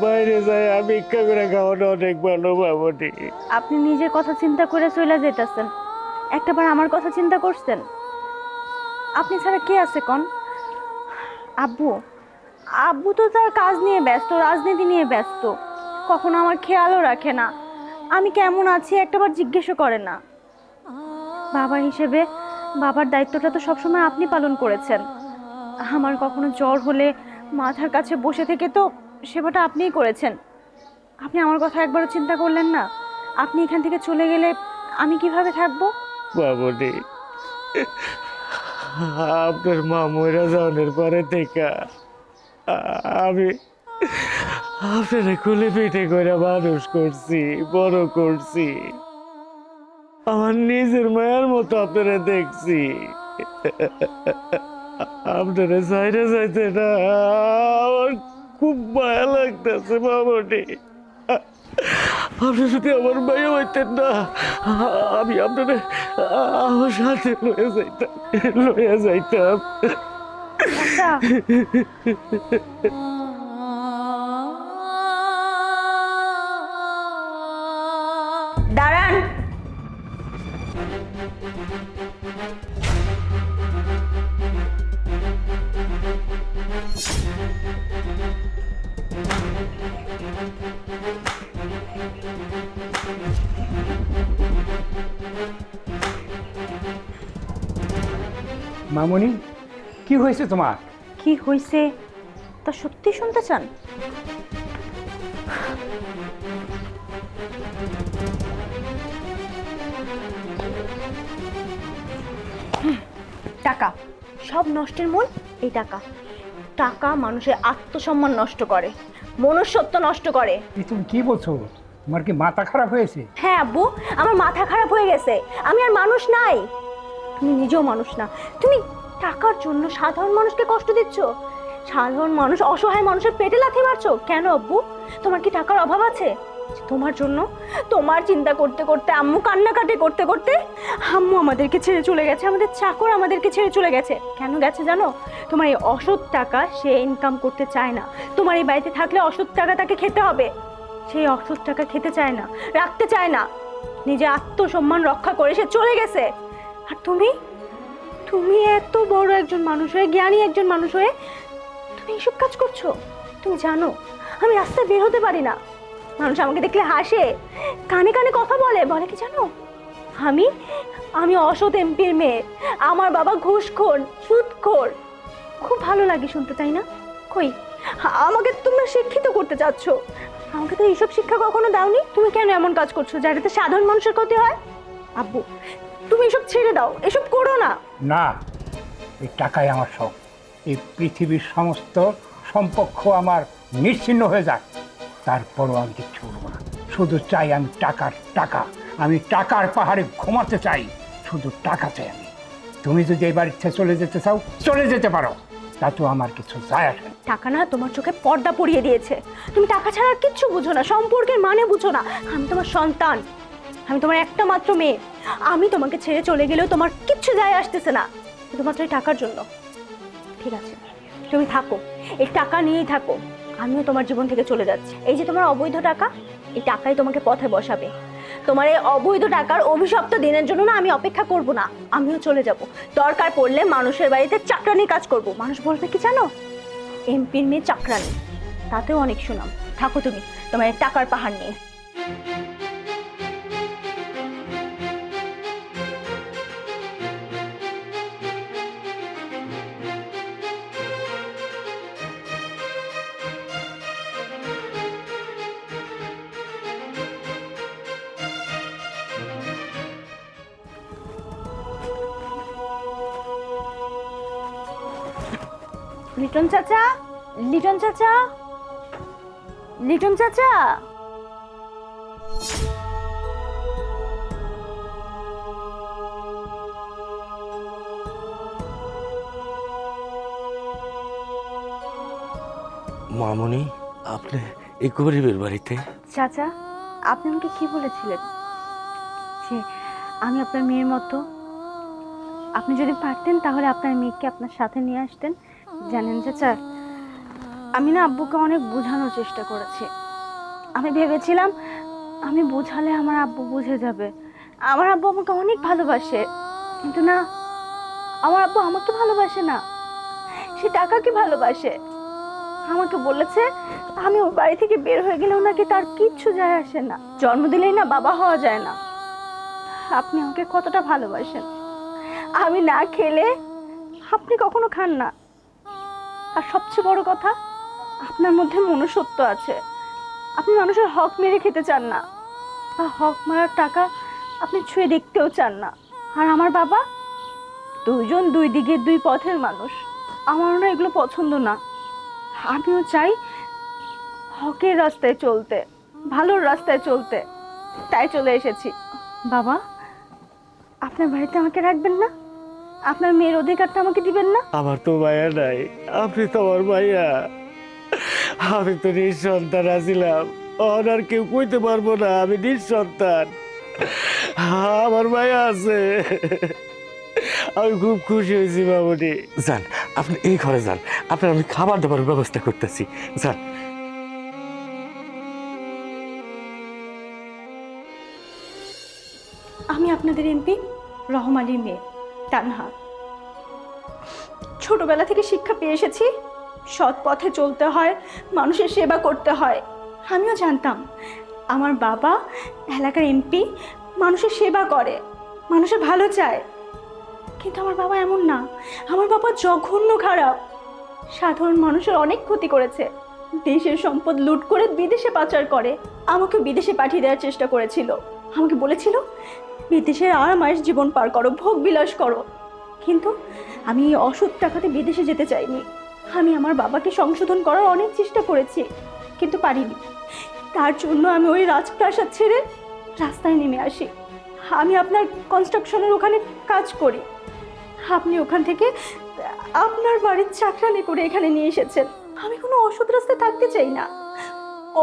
বাইরে যায় আমি ভিক্ষা করে খাওয়ানো অনেক ভালো বাবনি। আপনি নিজের কথা চিন্তা করে চলে যেতেছেন, একটাবার আমার কথা চিন্তা করছেন? আপনি ছাড়া কে আছে কোন? আব্বু, আব্বু তো তার কাজ নিয়ে ব্যস্ত, রাজনীতি নিয়ে ব্যস্ত, কখনো আমার খেয়ালও রাখে না আমি কেমন আছি, একটাবার জিজ্ঞেসও করে না। বাবা হিসেবে বাবার দায়িত্বটা তো সবসময় আপনি পালন করেছেন। আমার কখনো জ্বর হলে মাথার কাছে বসে থেকে তো সেবাটা আপনিই করেছেন। আপনি আমার কথা একবারও চিন্তা করলেন না? আপনি এখান থেকে চলে গেলে আমি কিভাবে থাকবো? বাবনি, আপনার মা মরা যাওয়ার পরে থেকে আমি আপনারা খুলে পিঠে করে মানুষ করছি, বড় করছি। আমার নিজের মায়ের মতো আপনারা দেখছি। আপনারা চাইরে যাইতে না আমার খুব মায়া লাগতেছে বাবনি। আপনি যদি আমার মায়া হইতেন না, আমি আপনারা আমার সাথে লইয়া যাইতাম। আচ্ছা, দাঁড়ান। মামনি, কি হয়েছে তোমার? কি হয়েছে তা সত্যি শুনতে চান? টাকা, সব নষ্টের মূল এই টাকা। টাকা মানুষের আত্মসম্মান নষ্ট করে, মনুষ্যত্ব নষ্ট করে। তুমি কি বলছো? তোমার কি মাথা খারাপ হয়েছে? হ্যাঁ আব্বু, আমার মাথা খারাপ হয়ে গেছে। আমি আর মানুষ নাই। তুমি নিজেও মানুষ না। তুমি টাকার জন্য সাধারণ মানুষকে কষ্ট দিচ্ছ, সাধারণ মানুষ, অসহায় মানুষের পেটে লাথি মারছো। কেন আব্বু, তোমার কি টাকার অভাব আছে? তোমার জন্য, তোমার চিন্তা করতে করতে, আম্মু কান্নাকাটি করতে করতে আম্মু আমাদেরকে ছেড়ে চলে গেছে, আমাদের চাকর আমাদেরকে ছেড়ে চলে গেছে। কেন গেছে জানো? তোমার এই অসৎ টাকা সে ইনকাম করতে চায় না। তোমার এই বাড়িতে থাকলে অসৎ টাকা তাকে খেতে হবে। সেই অসৎ টাকা খেতে চায় না, রাখতে চায় না, নিজের আত্মসম্মান রক্ষা করে সে চলে গেছে। আর তুমি, তুমি এত বড় একজন মানুষ হয়ে, জ্ঞানী একজন মানুষ হয়ে তুমি এইসব কাজ করছো? তুমি জানো আমি রাস্তায় বের হতে পারি না, মানুষ আমাকে দেখলে হাসে, কানে কানে কথা বলে। বলে কি জানো? আমি আমি অসৎ এমপির মেয়ে, আমার বাবা ঘুষখোর, সুদখোর। খুব ভালো লাগে শুনতে, তাই না? কই, আমাকে তোমরা শিক্ষিত করতে চাচ্ছ, আমাকে তো এইসব শিক্ষা কখনো দাওনি। তুমি কেন এমন কাজ করছো যাতে সাধারণ মানুষের ক্ষতি হয়? আব্বু, তুমি এসব ছেড়ে দাও, এসব করো না। না, এই টাকাই আমার সব। এই পৃথিবীর সমস্ত সম্পর্ক আমার নিশ্চিহ্ন হয়ে যাক, তারপরও আমি কিচ্ছু করবো না। শুধু চাই আমি টাকার টাকা, আমি টাকার পাহাড়ে ঘুমাতে চাই, শুধু টাকা চাই আমি। তুমি যদি এই বাড়ির থেকে চলে যেতে চাও, চলে যেতে পারো, তাতেও আমার কিছু যায় আসে না। টাকা না তোমার চোখে পর্দা পরিয়ে দিয়েছে। তুমি টাকা ছাড়া আর কিচ্ছু বুঝো না, সম্পর্কের মানে বুঝো না। আমি তোমার সন্তান, আমি তোমার একটা মাত্র মেয়ে। আমি তোমাকে ছেড়ে চলে গেলেও তোমার কিচ্ছু যায় আসতেছে না, শুধুমাত্র এই টাকার জন্য। ঠিক আছে, তুমি থাকো, এই টাকা নিয়েই থাকো। আমিও তোমার জীবন থেকে চলে যাচ্ছি। এই যে তোমার অবৈধ টাকা, এই টাকাই তোমাকে পথে বসাবে। তোমার এই অবৈধ টাকার অভিশপ্ত দিনের জন্য না আমি অপেক্ষা করব না, আমিও চলে যাব। দরকার পড়লে মানুষের বাড়িতে চাকরানির কাজ করব। মানুষ বলবে কি জানো? এমপির মেয়ে চাকরানি, তাতেও অনেক সুনাম। থাকো তুমি তোমার এই টাকার পাহাড় নিয়ে। লিটন চাচা, লিটন চাচা, লিটন চাচা। মামনি, আপনি এই গরিবের বাড়িতে? চাচা, আপনি আমাকে কি বলেছিলেন যে আমি আপনার মেয়ের মতো? আপনি যদি পারতেন তাহলে আপনার মেয়েকে আপনার সাথে নিয়ে আসতেন। জানেন চাচা, আমি না আব্বুকে অনেক বোঝানোর চেষ্টা করেছি। আমি ভেবেছিলাম আমি বোঝালে আমার আব্বু বুঝে যাবে, আমার আব্বু আমাকে অনেক ভালোবাসে। কিন্তু না, আমার আব্বু আমাকে ভালোবাসে না, সে টাকাকে ভালোবাসে। আমাকে বলেছে আমি ওর বাড়ি থেকে বের হয়ে গেলেও নাকি তার কিচ্ছু যায় আসে না, জন্ম দিলেই না বাবা হওয়া যায় না। আপনি আমাকে কতটা ভালোবাসেন, আমি না খেলে আপনি কখনো খান না। আর সবচেয়ে বড় কথা, আপনার মধ্যে মনুষ্যত্ব আছে। আপনি মানুষের হক মেরে খেতে চান না, আর হক মারার টাকা আপনি ছুঁয়ে দেখতেও চান না। আর আমার বাবা দুইজন দুই দিকের দুই পথের মানুষ, আমারও না এগুলো পছন্দ না। আমিও চাই হকের রাস্তায় চলতে, ভালোর রাস্তায় চলতে, তাই চলে এসেছি। বাবা, আপনার বাড়িতে আমাকে রাখবেন না? আপনার মেয়ের অধিকারটা আমাকে দিবেন না? আমার তো মায়া নাই, আপনি তো আমার মায়া। আমি তো নিঃসন্তান আছিলাম, আর কেউ কইতে পারবো না আমি নিঃসন্তান। আমার মায়া আছে। আমি খুব খুশি হয়েছি মামনি। যান, আপনি এই ঘরে যান, আপনার আমি খাবার দাবার ব্যবস্থা করতেছি। যান। আমি আপনাদের এমপি রহম আলীর মেয়ে তানহা। ছোটবেলা থেকে শিক্ষা পেয়ে এসেছি সৎ পথে চলতে হয়, মানুষের সেবা করতে হয়। আমিও জানতাম আমার বাবা এলাকার এমপি, মানুষের সেবা করে, মানুষের ভালো চায়। কিন্তু আমার বাবা এমন না, আমার বাবা জঘন্য খারাপ। সাধারণ মানুষের অনেক ক্ষতি করেছে, দেশের সম্পদ লুট করে বিদেশে পাচার করে। আমাকে বিদেশে পাঠিয়ে দেওয়ার চেষ্টা করেছিল। আমাকে বলেছিল বিদেশের আরামায়েশ জীবন পার করো, ভোগ বিলাস করো। কিন্তু আমি এই অসৎ টাকাতে বিদেশে যেতে চাইনি। আমি আমার বাবাকে সংশোধন করার অনেক চেষ্টা করেছি, কিন্তু পারিনি। তার জন্য আমি ওই রাজপ্রাসাদ ছেড়ে রাস্তায় নেমে আসি। আমি আপনার কনস্ট্রাকশনের ওখানে কাজ করি। আপনি ওখান থেকে আপনার বাড়ির চাকরানি করে এখানে নিয়ে এসেছেন। আমি কোনো অসৎ রাস্তায় থাকতে চাই না,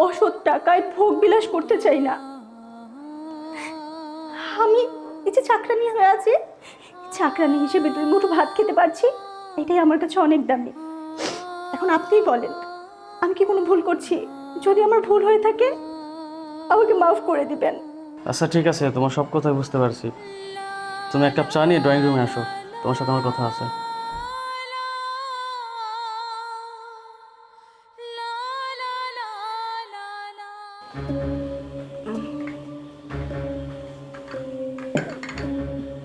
অসৎ টাকায় ভোগ বিলাস করতে চাই না। আমি এই যে চাকরানি হয়ে আছি, চাকরানি হিসেবে দুই মুঠো ভাত খেতে পারছি, এটাই আমার কাছে অনেক দামি। এখন আপনিই বলেন, আমি কি কোনো ভুল করছি? যদি আমার ভুল হয়ে থাকে আমাকে মাফ করে দিবেন। আচ্ছা ঠিক আছে, তোমার সব কথাই বুঝতে পারছি। তুমি এক কাপ চা নিয়ে ড্রয়িং রুমে আসো, তোমার সাথে আমার কথা আছে।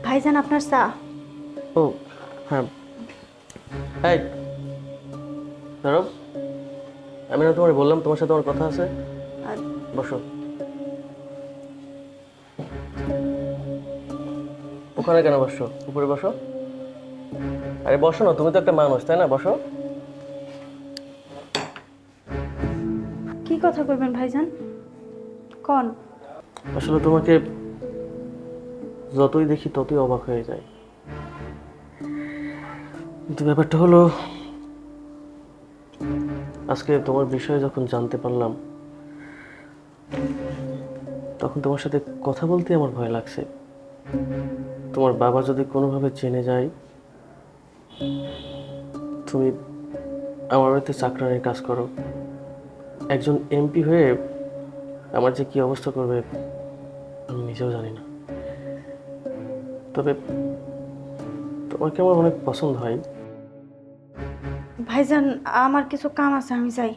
ভাইজান, আপনার চা। ও হ্যাঁ, এই ধরো, আমি না তোমার বললাম তোমার সাথে আমার কথা আছে? বসো। ওখানে কেন বসো? উপরে বসো। আরে বসো না, তুমি তো একটা মানুষ, তাই না? বসো। কি কথা কইবেন ভাইজান, কোন? আসলে তোমাকে যতই দেখি ততই অবাক হয়ে যায়। কিন্তু ব্যাপারটা হলো, আজকে তোমার বিষয়ে যখন জানতে পারলাম তখন তোমার সাথে কথা বলতে আমার ভয় লাগছে। তোমার বাবা যদি কোনোভাবে জেনে যায় তুমি আমার বাড়িতে চাকরানির কাজ করো, একজন এমপি হয়ে আমার যে কি অবস্থা করবে আমি নিজেও জানি না। তবে তোমাকে আমার অনেক পছন্দ হয়। ভাইজান, আমার কিছু কাম আছে, আমি যাই।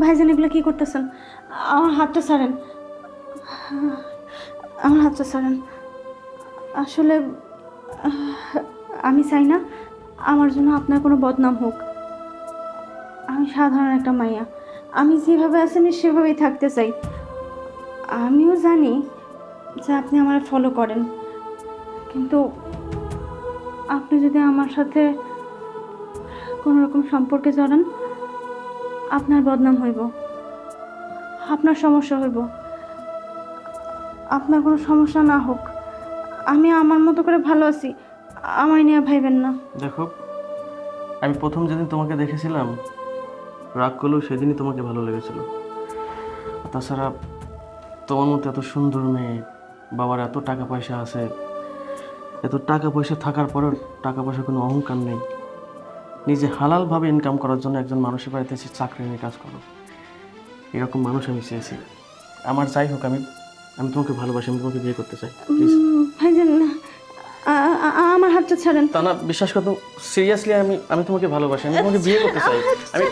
ভাইজান, এগুলো কি করতেছেন? আমার হাতটা ছাড়েন, আমার হাতটা ছাড়েন। আসলে আমি চাই না আমার জন্য আপনার কোনো বদনাম হোক। আমি সাধারণ একটা মাইয়া, আমি যেভাবে আছি আমি সেভাবেই থাকতে চাই। আমিও জানি যে আপনি আমার ফলো করেন, কিন্তু আপনি যদি আমার সাথে কোনো রকম সম্পর্কে জড়ান আপনার বদনাম হইব, আপনার সমস্যা হইব। আপনার কোনো সমস্যা না হোক, আমি আমার মতো করে ভালো আছি, আমায় নিয়ে ভাইবেন না। দেখো, আমি প্রথম যেদিন তোমাকে দেখেছিলাম রাগ করলেও সেদিনই তোমাকে ভালো লেগেছিল। তাছাড়া তোমার মতো এত সুন্দর মেয়ে, বাবার এত টাকা পয়সা আছে, এত টাকা পয়সা থাকার পরেও টাকা পয়সার কোনো অহংকার নেই। নিজে হালালভাবে ইনকাম করার জন্য একজন মানুষের বাড়িতে এসে চাকরি নিয়ে কাজ করো, এরকম মানুষ আমি চেয়েছি। আমার যাই হোক, আমি তোমাকে ভালোবাসি, আমি তোমাকে বিয়ে করতে চাই। প্লিজ ভাইজান না, আমার হাতটা ছাড়েন। তা না, বিশ্বাস করো, সিরিয়াসলি আমি তোমাকে ভালোবাসি, আমি তোমাকে বিয়ে করতে চাই। আমি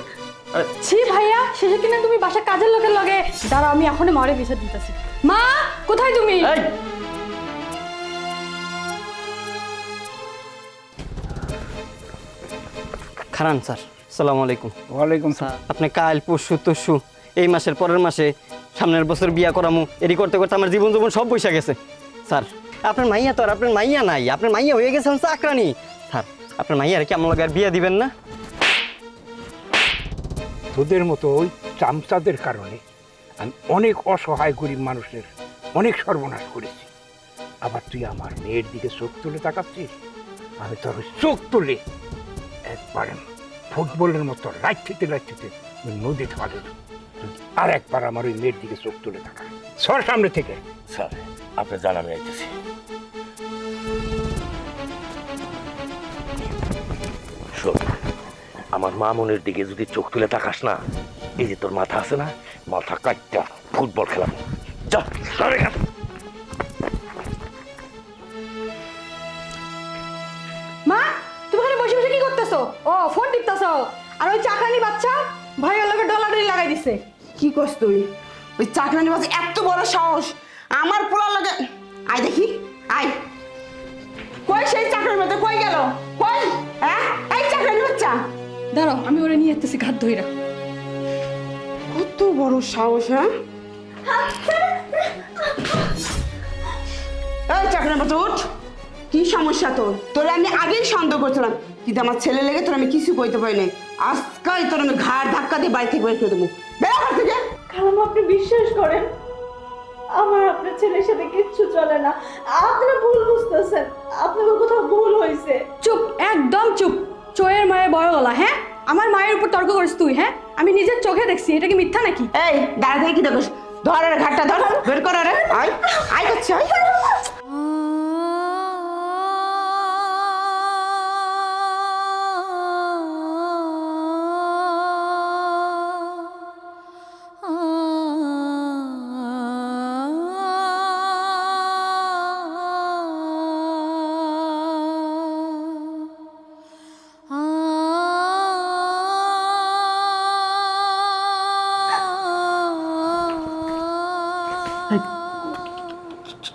ছি ভাইয়া, শেষে কিনা তুমি বাসা কাজের লোকের লগে। দাঁড়াও, আমি এখনই মারে বিচার দিতেছি। মা, কোথায় তুমি? এই, খারান স্যার, আসসালামু আলাইকুম। ওয়ালাইকুম সালাম। আপনি কাল পরশু তরশু এই মাসের পরের মাসে সামনের বছর বিয়া করামু, এটি করতে করতে আমার জীবন সব পয়সা গেছে স্যার। আপনার মাইয়া তো আর আপনার মাইয়া নাই, আপনার মাইয়া হয়ে গেছে চাকরানি। স্যার, আপনার মাইয়ার কি আমার লগে আর বিয়া দিবেন না? তোদের মতো ওই চামচাদের কারণে আমি অনেক অসহায় গরিব মানুষের অনেক সর্বনাশ করেছি। আবার তুই আমার মেয়ের দিকে চোখ তুলে তাকাচ্ছিস, আমি তোর ওই চোখ তুলে একবার ফুটবলের মতো লাইতে নদীতে ফেলে দেব। আর একবার আমার ওই মেয়ের দিকে চোখ তুলে তাকা, সর সামনে থেকে। স্যার, আপনি জান আমি আইতেছি। শোন, আমার মামুনের দিকে যদি চোখ তুলে তাকাস না, এই যে তোর মাথা আছে না, মাথা কাটটা ফুটবল খেলাম। যা সরে গেল। মা, তুমি এখানে বসে বসে কি করতেছো? ও, ফোন টিপতেছো। আর ওই চাকরানি বাচ্চা ভাইয়ের লগে ডলাডলি লাগাই দিছে। কি করছ তুই? ওই চাকরানি বাচ্চা এত বড় সাহস আমার পোলার লাগে। আয় দেখি, আয়। কই সেই চাকরানি বাচ্চা, কই গেল? কই? হ্যাঁ, এই চাকরানি বাচ্চা। দাঁড়াও, আমি ওরে নিয়ে আসতেছি ঘাত ধইরা। কত বড় সাহস! হ্যাঁ, এই চাকরানি বাচ্চা উঠ। কি সমস্যা তোর? তোরে আমি আগেই সন্দেহ করছিলাম, কিন্তু আমার ছেলে লেগে তোর আমি কিছু কইতে পারি নাই। আজকাল তোর আমি ঘাড় ধাক্কা দিয়ে বাড়ি থেকে বের করে দেবো। বের আমার থেকে। কারণ আপনি বিশ্বাস করেন, আমার আপনার ছেলের সাথে কিচ্ছু চলে না। আপনারা ভুল বুঝতেছেন, আপনাদের কোথাও ভুল হয়েছে। চুপ, একদম চুপ। চোয়ের মায়ের বড় গলা। হ্যাঁ, আমার মায়ের উপর তর্ক করিস তুই? হ্যাঁ, আমি নিজের চোখে দেখছি। এটা কি মিথ্যা নাকি? এই দাঁড়া থেকে কি দেখোস? ধর রে, ঘাটটা ধর, বের কর রে। আয় আয় করছে, আয়।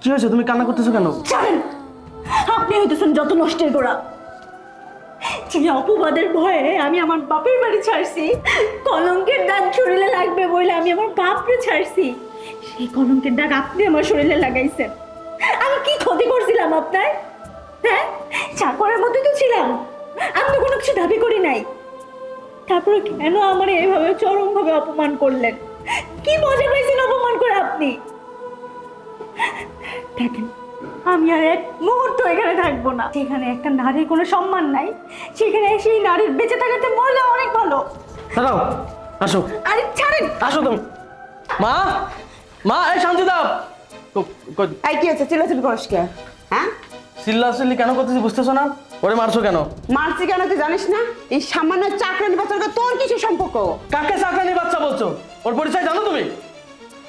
কি হয়েছে? তুমি কান্না করতেছো কেন? জানেন, আপনি হইতেছেন যত নষ্টের গোড়া। যে অপবাদের ভয়ে আমি আমার বাপের বাড়ি ছাড়ছি, কলঙ্কের দাগ শরীরে লাগবে বলে আমি আমার বাপরে ছাড়ছি, সেই কলঙ্কের দাগ আপনি আমার শরীরে লাগাইছেন। আমি কি ক্ষতি করছিলাম আপনার? হ্যাঁ, চাকরের মধ্যে তো ছিলাম, আমি তো কোনো কিছু দাবি করি নাই। তারপরে কেন আমার এইভাবে চরমভাবে অপমান করলেন? কি মজা পাইছেন অপমান করে আপনি? দেখেন, আমি আর এক মুহূর্ত এখানে থাকবো না। যেখানে একটা নারীর কোনো সম্মান নাই, সেখানে সেই নারীর বেঁচে থাকাতে মরলে অনেক ভালো। দাঁড়াও, আসো। আরে ছাড়েন। আসো তুমি। মা, মা, এই শান্তি দাও। এই কি হচ্ছে? চিল্লাচিল্লি করিস কে? হ্যাঁ, চিল্লাচিল্লি কেন করতেছি বুঝতেছো না? ওরে মারছো কেন? মারছি কেন তুই জানিস না? এই সামান্য চাকরানি বাচ্চার তোর কিছু সম্পর্ক? কাকে চাকরানি বাচ্চা বলছো? ওর পরিচয় জানো তুমি?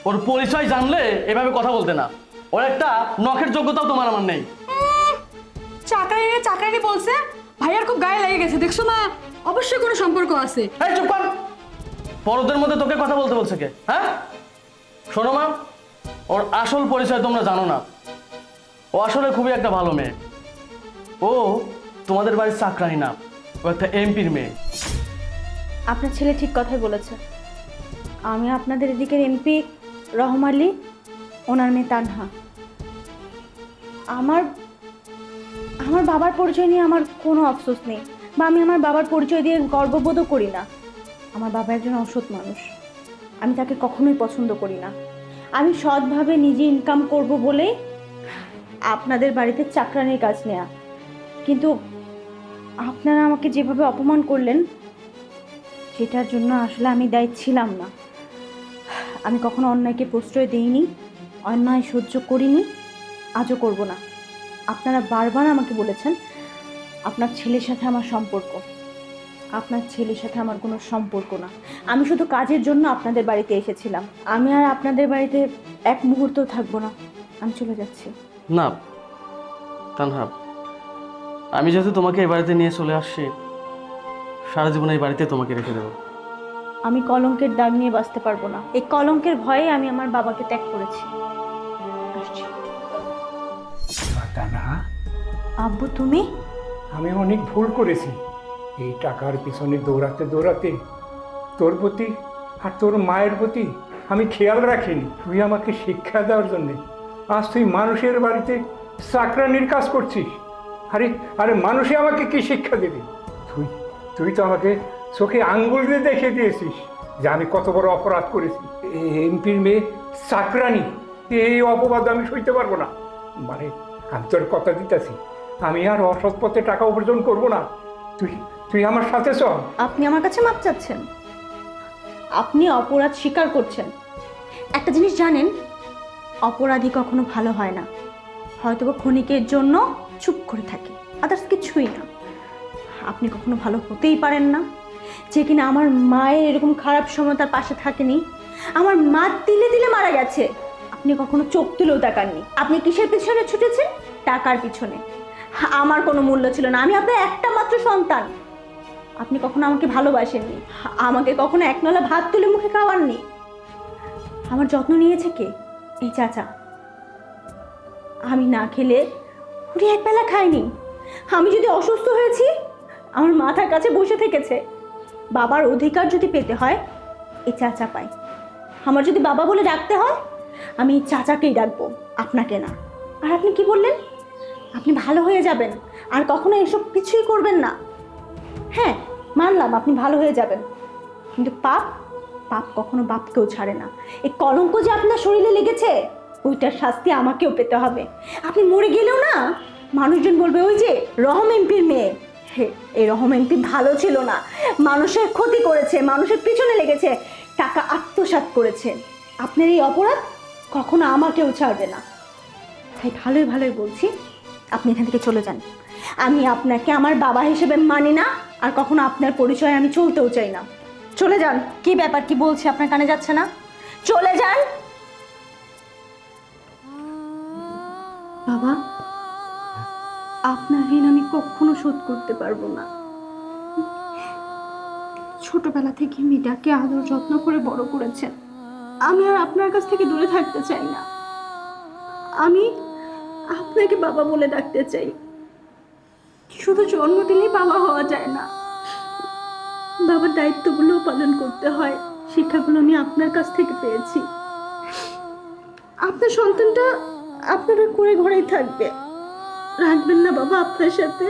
ওর পরিচয় জানলে এভাবে কথা বলতে না। ওর একটা নখের যোগ্যতাও তোমার আমার নেই। চাকরানি বলছে, ভাইয়ার খুব গায়ে লেগে গেছে। দেখছো মা, অবশ্যই কোনো সম্পর্ক আছে। এই চুপ কর। পরদের মধ্যে তোকে কথা বলতে বলছে কে? হ্যাঁ, শোনো মা, ওর আসল পরিচয় তোমরা জানো না। ও আসলে খুবই একটা ভালো মেয়ে। ও তোমাদের বাড়ির চাকরানি না, ও একটা এমপির মেয়ে। আপনার ছেলে ঠিক কথাই বলেছে। আমি আপনাদের এদিকের এমপি রহম আলী, ওনার মেয়ে তানহা। আমার বাবার পরিচয় নিয়ে আমার কোনো আফসোস নেই, বা আমি আমার বাবার পরিচয় দিয়ে গর্ববোধও করি না। আমার বাবা একজন অসৎ মানুষ, আমি তাকে কখনোই পছন্দ করি না। আমি সৎভাবে নিজে ইনকাম করব বলেই আপনাদের বাড়িতে চাকরানির কাজ নেয়া। কিন্তু আপনারা আমাকে যেভাবে অপমান করলেন সেটার জন্য আসলে আমি দায়ী ছিলাম না। আমি কখনো অন্যায়কে প্রশ্রয় দিইনি, অন্যায় সহ্য করিনি, আজও করব না। আপনারা বারবার আমাকে বলেছেন আপনার ছেলের সাথে আমার সম্পর্ক। আপনার ছেলের সাথে আমার কোনো সম্পর্ক না। আমি শুধু কাজের জন্য আপনাদের বাড়িতে এসেছিলাম। আমি আর আপনাদের বাড়িতে এক মুহূর্তও থাকবো না। আমি চলে যাচ্ছি। না তানহা, আমি যেহেতু তোমাকে এই বাড়িতে নিয়ে চলে আসছি, সারা জীবন এই বাড়িতে তোমাকে রেখে দেবো। আমি কলঙ্কের দাগ নিয়ে বাঁচতে পারবো না। এই কলঙ্কের ভয়ে আমি আমার বাবাকে ত্যাগ করেছি। আসছি। তানহা, আব্বু তুমি? আমি অনেক ভুল করেছি এই টাকার পিছনে দৌড়াতে দৌড়াতে। তোর প্রতি আর তোর মায়ের প্রতি আমি খেয়াল রাখিনি। তুই আমাকে শিক্ষা দেওয়ার জন্যে আজ তুই মানুষের বাড়িতে চাকরানির কাজ করছিস। আরে আরে মানুষে আমাকে কি শিক্ষা দেবে? তুই তুই তো আমাকে চোখে আঙ্গুল দিয়ে দেখিয়ে দিয়েছিস যে আমি কত বড় অপরাধ করেছি। এমপির মেয়ে চাকরানি, এই অপবাদ আমি সইতে পারবো না। মানে আমি তোর কথা দিতেছি, আমি আর অসৎ পথে টাকা উপার্জন করবো না। তুই তুই আমার সাথে চল। আপনি আমার কাছে মাপ চাচ্ছেন? আপনি অপরাধ স্বীকার করছেন। একটা জিনিস জানেন, অপরাধী কখনো ভালো হয় না। হয়তোবা ক্ষণিকের জন্য চুপ করে থাকে, আদার্স কিছুই না। আপনি কখনো ভালো হতেই পারেন না। যে কিনা আমার মায়ের এরকম খারাপ সময় তার পাশে থাকেনি। আমার মা তিলে তিলে মারা গেছে, আপনি কখনো চোখ তুলেও তাকাননি। আপনি কিসের পিছনে ছুটেছেন? টাকার পিছনে। আমার কোনো মূল্য ছিল না। আমি আপনার একটা মাত্র সন্তান। আপনি কখনো আমাকে ভালোবাসেননি, আমাকে কখনো এক নলা ভাত তুলে মুখে খাওয়াননি। আমার যত্ন নিয়েছে কে? এই চাচা। আমি না খেলে উনি একবেলা খায়নি। আমি যদি অসুস্থ হয়েছি, আমার মাথার কাছে বসে থেকেছে। বাবার অধিকার যদি পেতে হয়, এই চাচা পায়। আমার যদি বাবা বলে ডাকতে হয়, আমি এই চাচাকেই ডাকবো, আপনাকে না। আর আপনি কি বললেন? আপনি ভালো হয়ে যাবেন, আর কখনো এসব কিছুই করবেন না। হ্যাঁ, মানলাম আপনি ভালো হয়ে যাবেন, কিন্তু পাপ পাপ কখনো বাপকেও ছাড়ে না। এই কলঙ্ক যে আপনার শরীরে লেগেছে, ওইটার শাস্তি আমাকেও পেতে হবে। আপনি মরে গেলেও না, মানুষজন বলবে ওই যে রহম এমপির মেয়ে। হে, এই রহম এমপি ভালো ছিল না, মানুষের ক্ষতি করেছে, মানুষের পিছনে লেগেছে, টাকা আত্মসাৎ করেছে। আপনার এই অপরাধ কখনো আমাকেও ছাড়বে না। তাই ভালোই ভালোই বলছি, আপনি এখান থেকে চলে যান। আমি আপনাকে আমার বাবা হিসেবে মানি না, আর কখনো আপনার পরিচয় আমি চলতেও চাই না। চলে যান। কি ব্যাপার, কি বলছি আপনার কানে যাচ্ছে না? চলে যান। বাবা, আপনার ঋণ আমি কখনো শোধ করতে পারবো না। ছোটবেলা থেকে মিটাকে আদর যত্ন করে বড় করেছেন। আমি আর আপনার কাছ থেকে দূরে থাকতে চাই না। আমি আপনাকে বাবা বলে ডাকতে চাই। শুধু জন্ম দিলেই বাবা হওয়া যায় না, বাবার দায়িত্বগুলোও পালন করতে হয়। শিক্ষাগুলো আমি আপনার কাছ থেকে পেয়েছি। আপনার সন্তানটা আপনার করে ঘরেই থাকবে, রাখবেন না বাবা আপনার সাথে?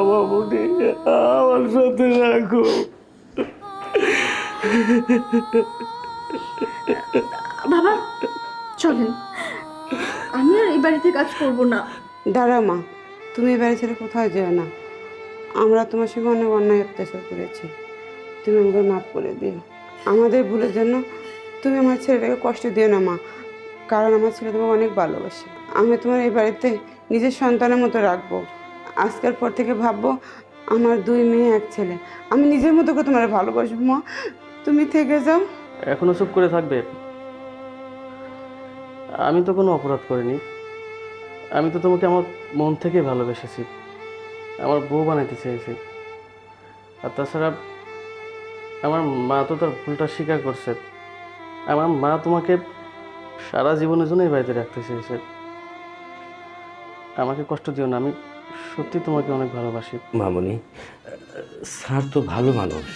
বাবুনি, আমার সাথে রাখো। বাবা চলেন, আমি আর এই বাড়িতে কাজ করব না। দাঁড়াও মা, তুমি এই বাড়ি ছেড়ে কোথাও যেও না। আমরা তোমার সঙ্গে অনেক অন্যায় অত্যাচার করেছি, তুমি আমাকে মাফ করে দিও। আমাদের ভুলের জন্য তুমি আমার ছেলেটাকে কষ্ট দিও না মা, কারণ আমার ছেলে তোমাকে অনেক ভালোবাসে। আমি তোমার এই বাড়িতে নিজের সন্তানের মতো রাখবো। আজকের পর থেকে ভাববো আমার 2 মেয়ে 1 ছেলে। আমি নিজের মতো করে তোমার ভালোবাসবো মা, তুমি থেকে যাও। এখনো চুপ করে থাকবে? আমি তো কোনো অপরাধ করিনি। আমি তো তোমাকে আমার মন থেকে ভালোবেসেছি, আমার বউ বানাইতে চেয়েছি। আর তাছাড়া আমার মা তো তার ভুলটা স্বীকার করছে। আমার মা তোমাকে সারা জীবনের জন্য এই বাড়িতে রাখতে চেয়েছে। আমাকে কষ্ট দিও না, আমি সত্যি তোমাকে অনেক ভালোবাসি। মামনি, স্যার তো ভালো মানুষ,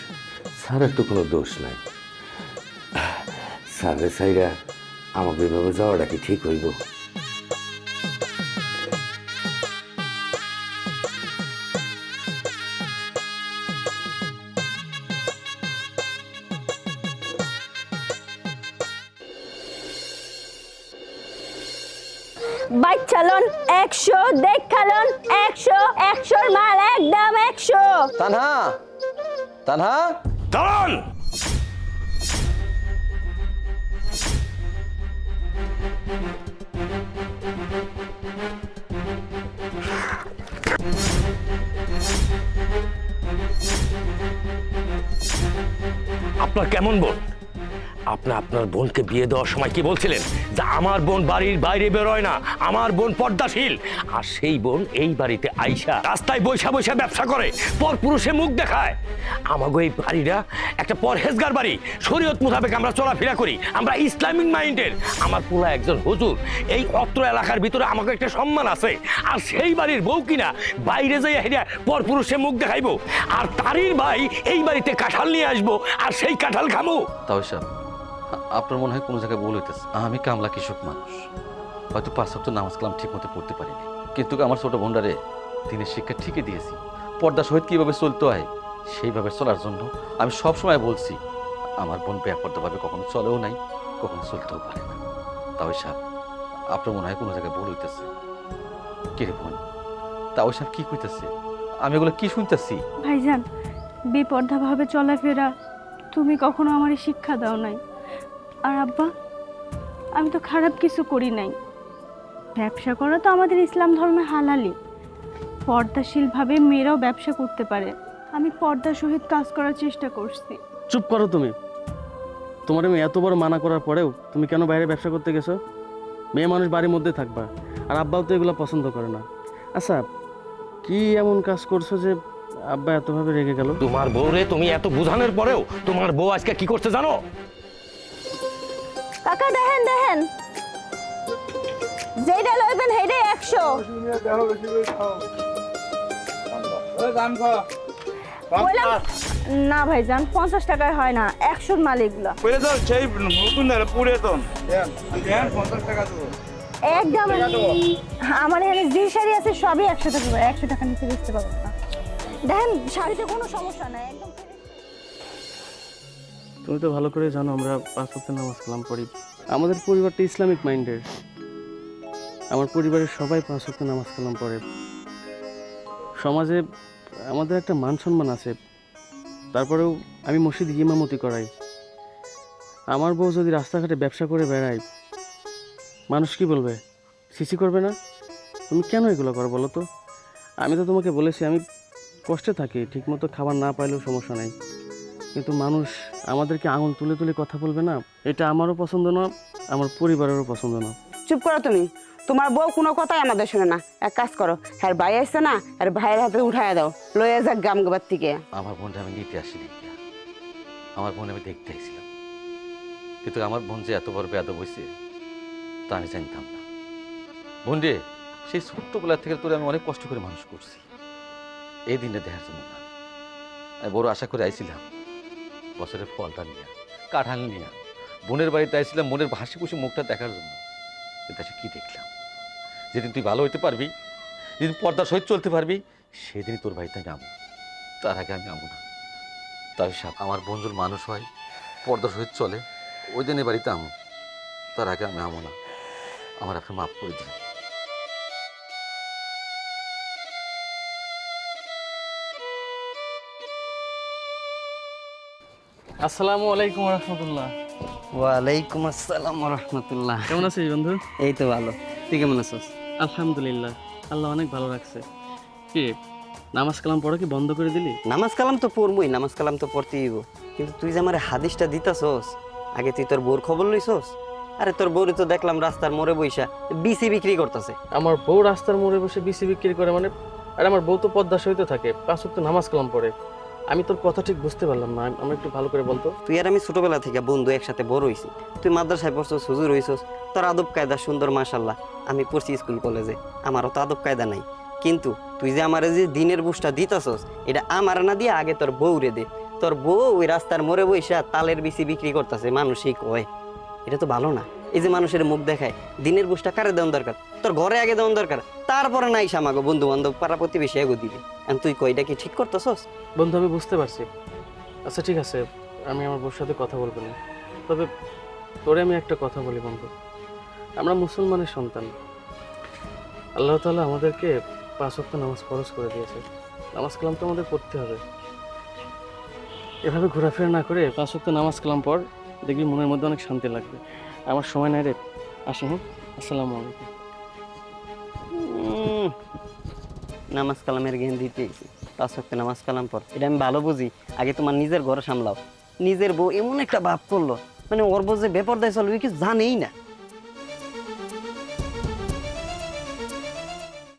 স্যারের তো কোনো দোষ নাই। স্যারের সাইরা আমাকে এভাবে যাওয়াটা কি ঠিক হইব? বাচ্চালন 100, দেখালন 100, 100 মাল একদম 100। তানহা তানহা দাঁড়ান! আপনার কেমন বোন? আপনি আপনার বোনকে বিয়ে দেওয়ার সময় কি বলছিলেন যে আমার বোন বাড়ির বাইরে বেরোয় না, আমার বোন পর্দাশীল। আর সেই বোন এই বাড়িতে আইসা রাস্তায় বৈশা বৈশা ব্যবসা করে, পরপুরুষে মুখ দেখায়। আমাগো এই বাড়িটা একটা পরহেজগার বাড়ি, শরীয়ত মোতাবেক আমরা চলাফেরা করি, আমরা ইসলামিক মাইন্ডের। আমার পোলা একজন হুজুর, এই অত্র এলাকার ভিতরে আমাকে একটা সম্মান আছে। আর সেই বাড়ির বউ কিনা বাইরে যাই হেরিয়া পরপুরুষে মুখ দেখাইবো, আর তারির ভাই এই বাড়িতে কাঁঠাল নিয়ে আসবো, আর সেই কাঁঠাল খামো। তাও সাহেব, আপনার মনে হয় কোনো জায়গায় ভুল হইতেছে। আমি কামলা কৃষক মানুষ, হয়তো 5 ওয়াক্ত নামাজ কালাম ঠিক মতো পড়তে পারিনি, কিন্তু আমার ছোট বোনটারে দিনের শিক্ষা ঠিকই দিয়েছি। পর্দা সহিত কীভাবে চলতে হয় সেইভাবে চলার জন্য আমি সব সময় বলছি। আমার বোন বেপর্দাভাবে কখনো চলেও নাই, কখনো চলতেও পারে না। তাও সাহেব, আপনার মনে হয় কোনো জায়গায় ভুল হইতেছে। কিরে বোন, তাও সাহেব কি কইতেছে? আমি এগুলো কি শুনতেছি? ভাইজান, বেপর্দাভাবে চলাফেরা তুমি কখনো আমারে শিক্ষা দাও নাই। আর আব্বা, আমি তো খারাপ কিছু করি নাই। ব্যবসা করা তো আমাদের ইসলাম ধর্মে হালালি। পর্দাশীলভাবে মেয়েরাও ব্যবসা করতে পারে। আমি পর্দার সহিত কাজ করার চেষ্টা করছি। চুপ করো তুমি। তোমার আমি এত বড় মানা করার পরেও তুমি কেন বাইরে ব্যবসা করতে গেছো? মেয়ে মানুষ বাড়ির মধ্যে থাকবা, আর আব্বাও তো এগুলো পছন্দ করে না। আচ্ছা, কি এমন কাজ করছো যে আব্বা এতভাবে রেগে গেল? তোমার বউরে তুমি এত বুঝানোর পরেও তোমার বউ আজকে কি করতে জানো? কাকা দেখেন দেখেন, যেটা লইবেন হেডে 100। বললাম না ভাইজান, 50 টাকায় হয় না, 100 মাল এগুলো একদম। আমার এখানে যে শাড়ি আছে সবই 100 টাকা করে, 100 টাকা নিচে বেচতে পারবেন না। দেখেন, শাড়িতে কোনো সমস্যা নাই, একদম। তুমি তো ভালো করে জানো আমরা 5 ওয়াক্ত নামাজ কালাম পড়ি। আমাদের পরিবারটা ইসলামিক মাইন্ডের। আমার পরিবারের সবাই 5 ওয়াক্ত নামাজ কালাম পড়ে। সমাজে আমাদের একটা মান সম্মান আছে। তারপরেও আমি মসজিদে ইমামতি করাই। আমার বউ যদি রাস্তাঘাটে ব্যবসা করে বেড়ায়, মানুষ কি বলবে? সিসি করবে না? তুমি কেন এগুলো করো বলো তো? আমি তো তোমাকে বলেছি আমি কষ্টে থাকি, ঠিকমতো খাবার না পাইলেও সমস্যা নাই, কিন্তু মানুষ আমাদেরকে আঙুল তুলে তুলে কথা বলবে না, এটা আমারও পছন্দ না, আমার পরিবারেরও পছন্দ না। চুপ করো তুমি। তোমার বউ কোনো কথাই আমাদের শুনে না। এক কাজ করো, হ্যাঁ ভাই আসছে না, আর ভাইয়ের হাতে উঠায় দাও, লইয়া যাক গ্রাম গোবার থেকে। আমার বোনটা আমি নিতে আসিনি, আমার বোন আমি দেখতে আসছিলাম, কিন্তু আমার বোন যে এত বড় বেয়াদব হয়েছে তা আমি জানতাম না। বোন রে, সেই ছোট্টবেলা থেকে তোরে আমি অনেক কষ্ট করে মানুষ করছি, এই দিনটা দেখার জন্য না। আমি বড় আশা করে আইছিলাম বছরের ফলটা নিয়ে, কাঁঠাল নিয়ে বোনের বাড়িতে আইছিলাম মনের হাসি খুশি মুখটা দেখার জন্য। কিন্তু সে কি দেখলাম, যেদিন তুই ভালো হইতে পারবি, যেদিন পর্দার সহিত চলতে পারবি, সেদিনই তোর বাড়িতে আমি আমো, তার আগে আমি আমো না। তাই সাপ আমার বন্ধুর মানুষ হয়, পর্দার সহিত চলে, ওই দিন বাড়িতে আমো, তার আগে আমি আমো না। আমার আপনি মাফ করে দিন। আসসালামু আলাইকুম রহমতুল্লাহ। ওয়ালাইকুম আসসালাম রহমতুল্লাহ। কেমন আছিস বন্ধু? এই তো ভালো, তুই কেমন আছিস? আলহামদুলিল্লাহ, আল্লাহ অনেক ভালো রাখছে। কি নামাজ কালাম পড়া কি বন্ধ করে দিলি? নামাজ কালাম তো পড়বই, নামাজ কালাম তো পড়তেই হইব, কিন্তু তুই যে আমার হাদিসটা দিতাছস, আগে তুই তোর বউর খবর লইছস? আরে তোর বউরে তো দেখলাম রাস্তার মোড়ে বইসা বিসি বিক্রি করতেছে। আমার বউ রাস্তার মোড়ে বসে বিসি বিক্রি করে মানে? আর আমার বউ তো পদ্মা সহিত থাকে, 5 ওয়াক্ত নামাজ কালাম পড়ে। আমি তোর কথা ঠিক বুঝতে পারলাম না, আমার একটু ভালো করে বলতো। তুই আর আমি ছোটবেলা থেকে বন্ধু, একসাথে বড় হইছি। তুই মাদ্রাসায় পড়ছস, হুজুর হইছস, তোর আদব কায়দা সুন্দর মাশাআল্লাহ। আমি পড়ছি স্কুল কলেজে, আমারও তো আদব কায়দা নাই। কিন্তু তুই যে আমার যে দিনের বুঝটা দিতাছস, এটা আমার না দিয়ে আগে তোর বউরে দে। তোর বউ ওই রাস্তার মোড়ে বইসা তালের বিসি বিক্রি করতেছে, মানুষই কয়। এটা তো ভালো না। এই যে মানুষের মুখ দেখায়, দিনের বুঝটা কারে দেওয়ার দরকার? তোর ঘরে আগে দেওয়ার দরকার, তারপরে নাই সামাগো বন্ধু বান্ধব পাড়া প্রতিবেশী এগো দিবি। তুই কয়টা কি ঠিক করতেছস? বন্ধু আমি বুঝতে পারছি। আচ্ছা ঠিক আছে, আমি আমার বউর সাথে কথা বলবো না। তবে তোরে আমি একটা কথা বলি বন্ধু, আমরা মুসলমানের সন্তান, আল্লাহ তাআলা আমাদেরকে 5 ওয়াক্ত নামাজ ফরজ করে দিয়েছে। নামাজ কালাম তো আমাদের পড়তে হবে। এভাবে ঘোরাফেরা না করে 5 ওয়াক্ত নামাজ কালাম পর, দেখবি মনের মধ্যে অনেক শান্তি লাগবে। আমার সময় নাই রে, আসি। হ্যাঁ, আসসালামু আলাইকুম। নামাজ কালামের জ্ঞান দিতে 5 ওয়াক্ত নামাজ কালাম পর, এটা আমি ভালো বুঝি। আগে তোমার নিজের ঘর সামলাও। নিজের বউ এমন একটা ভাব করলো, মানে ওর বউ যে বেপরদায় চলবে কিছু জানেই না।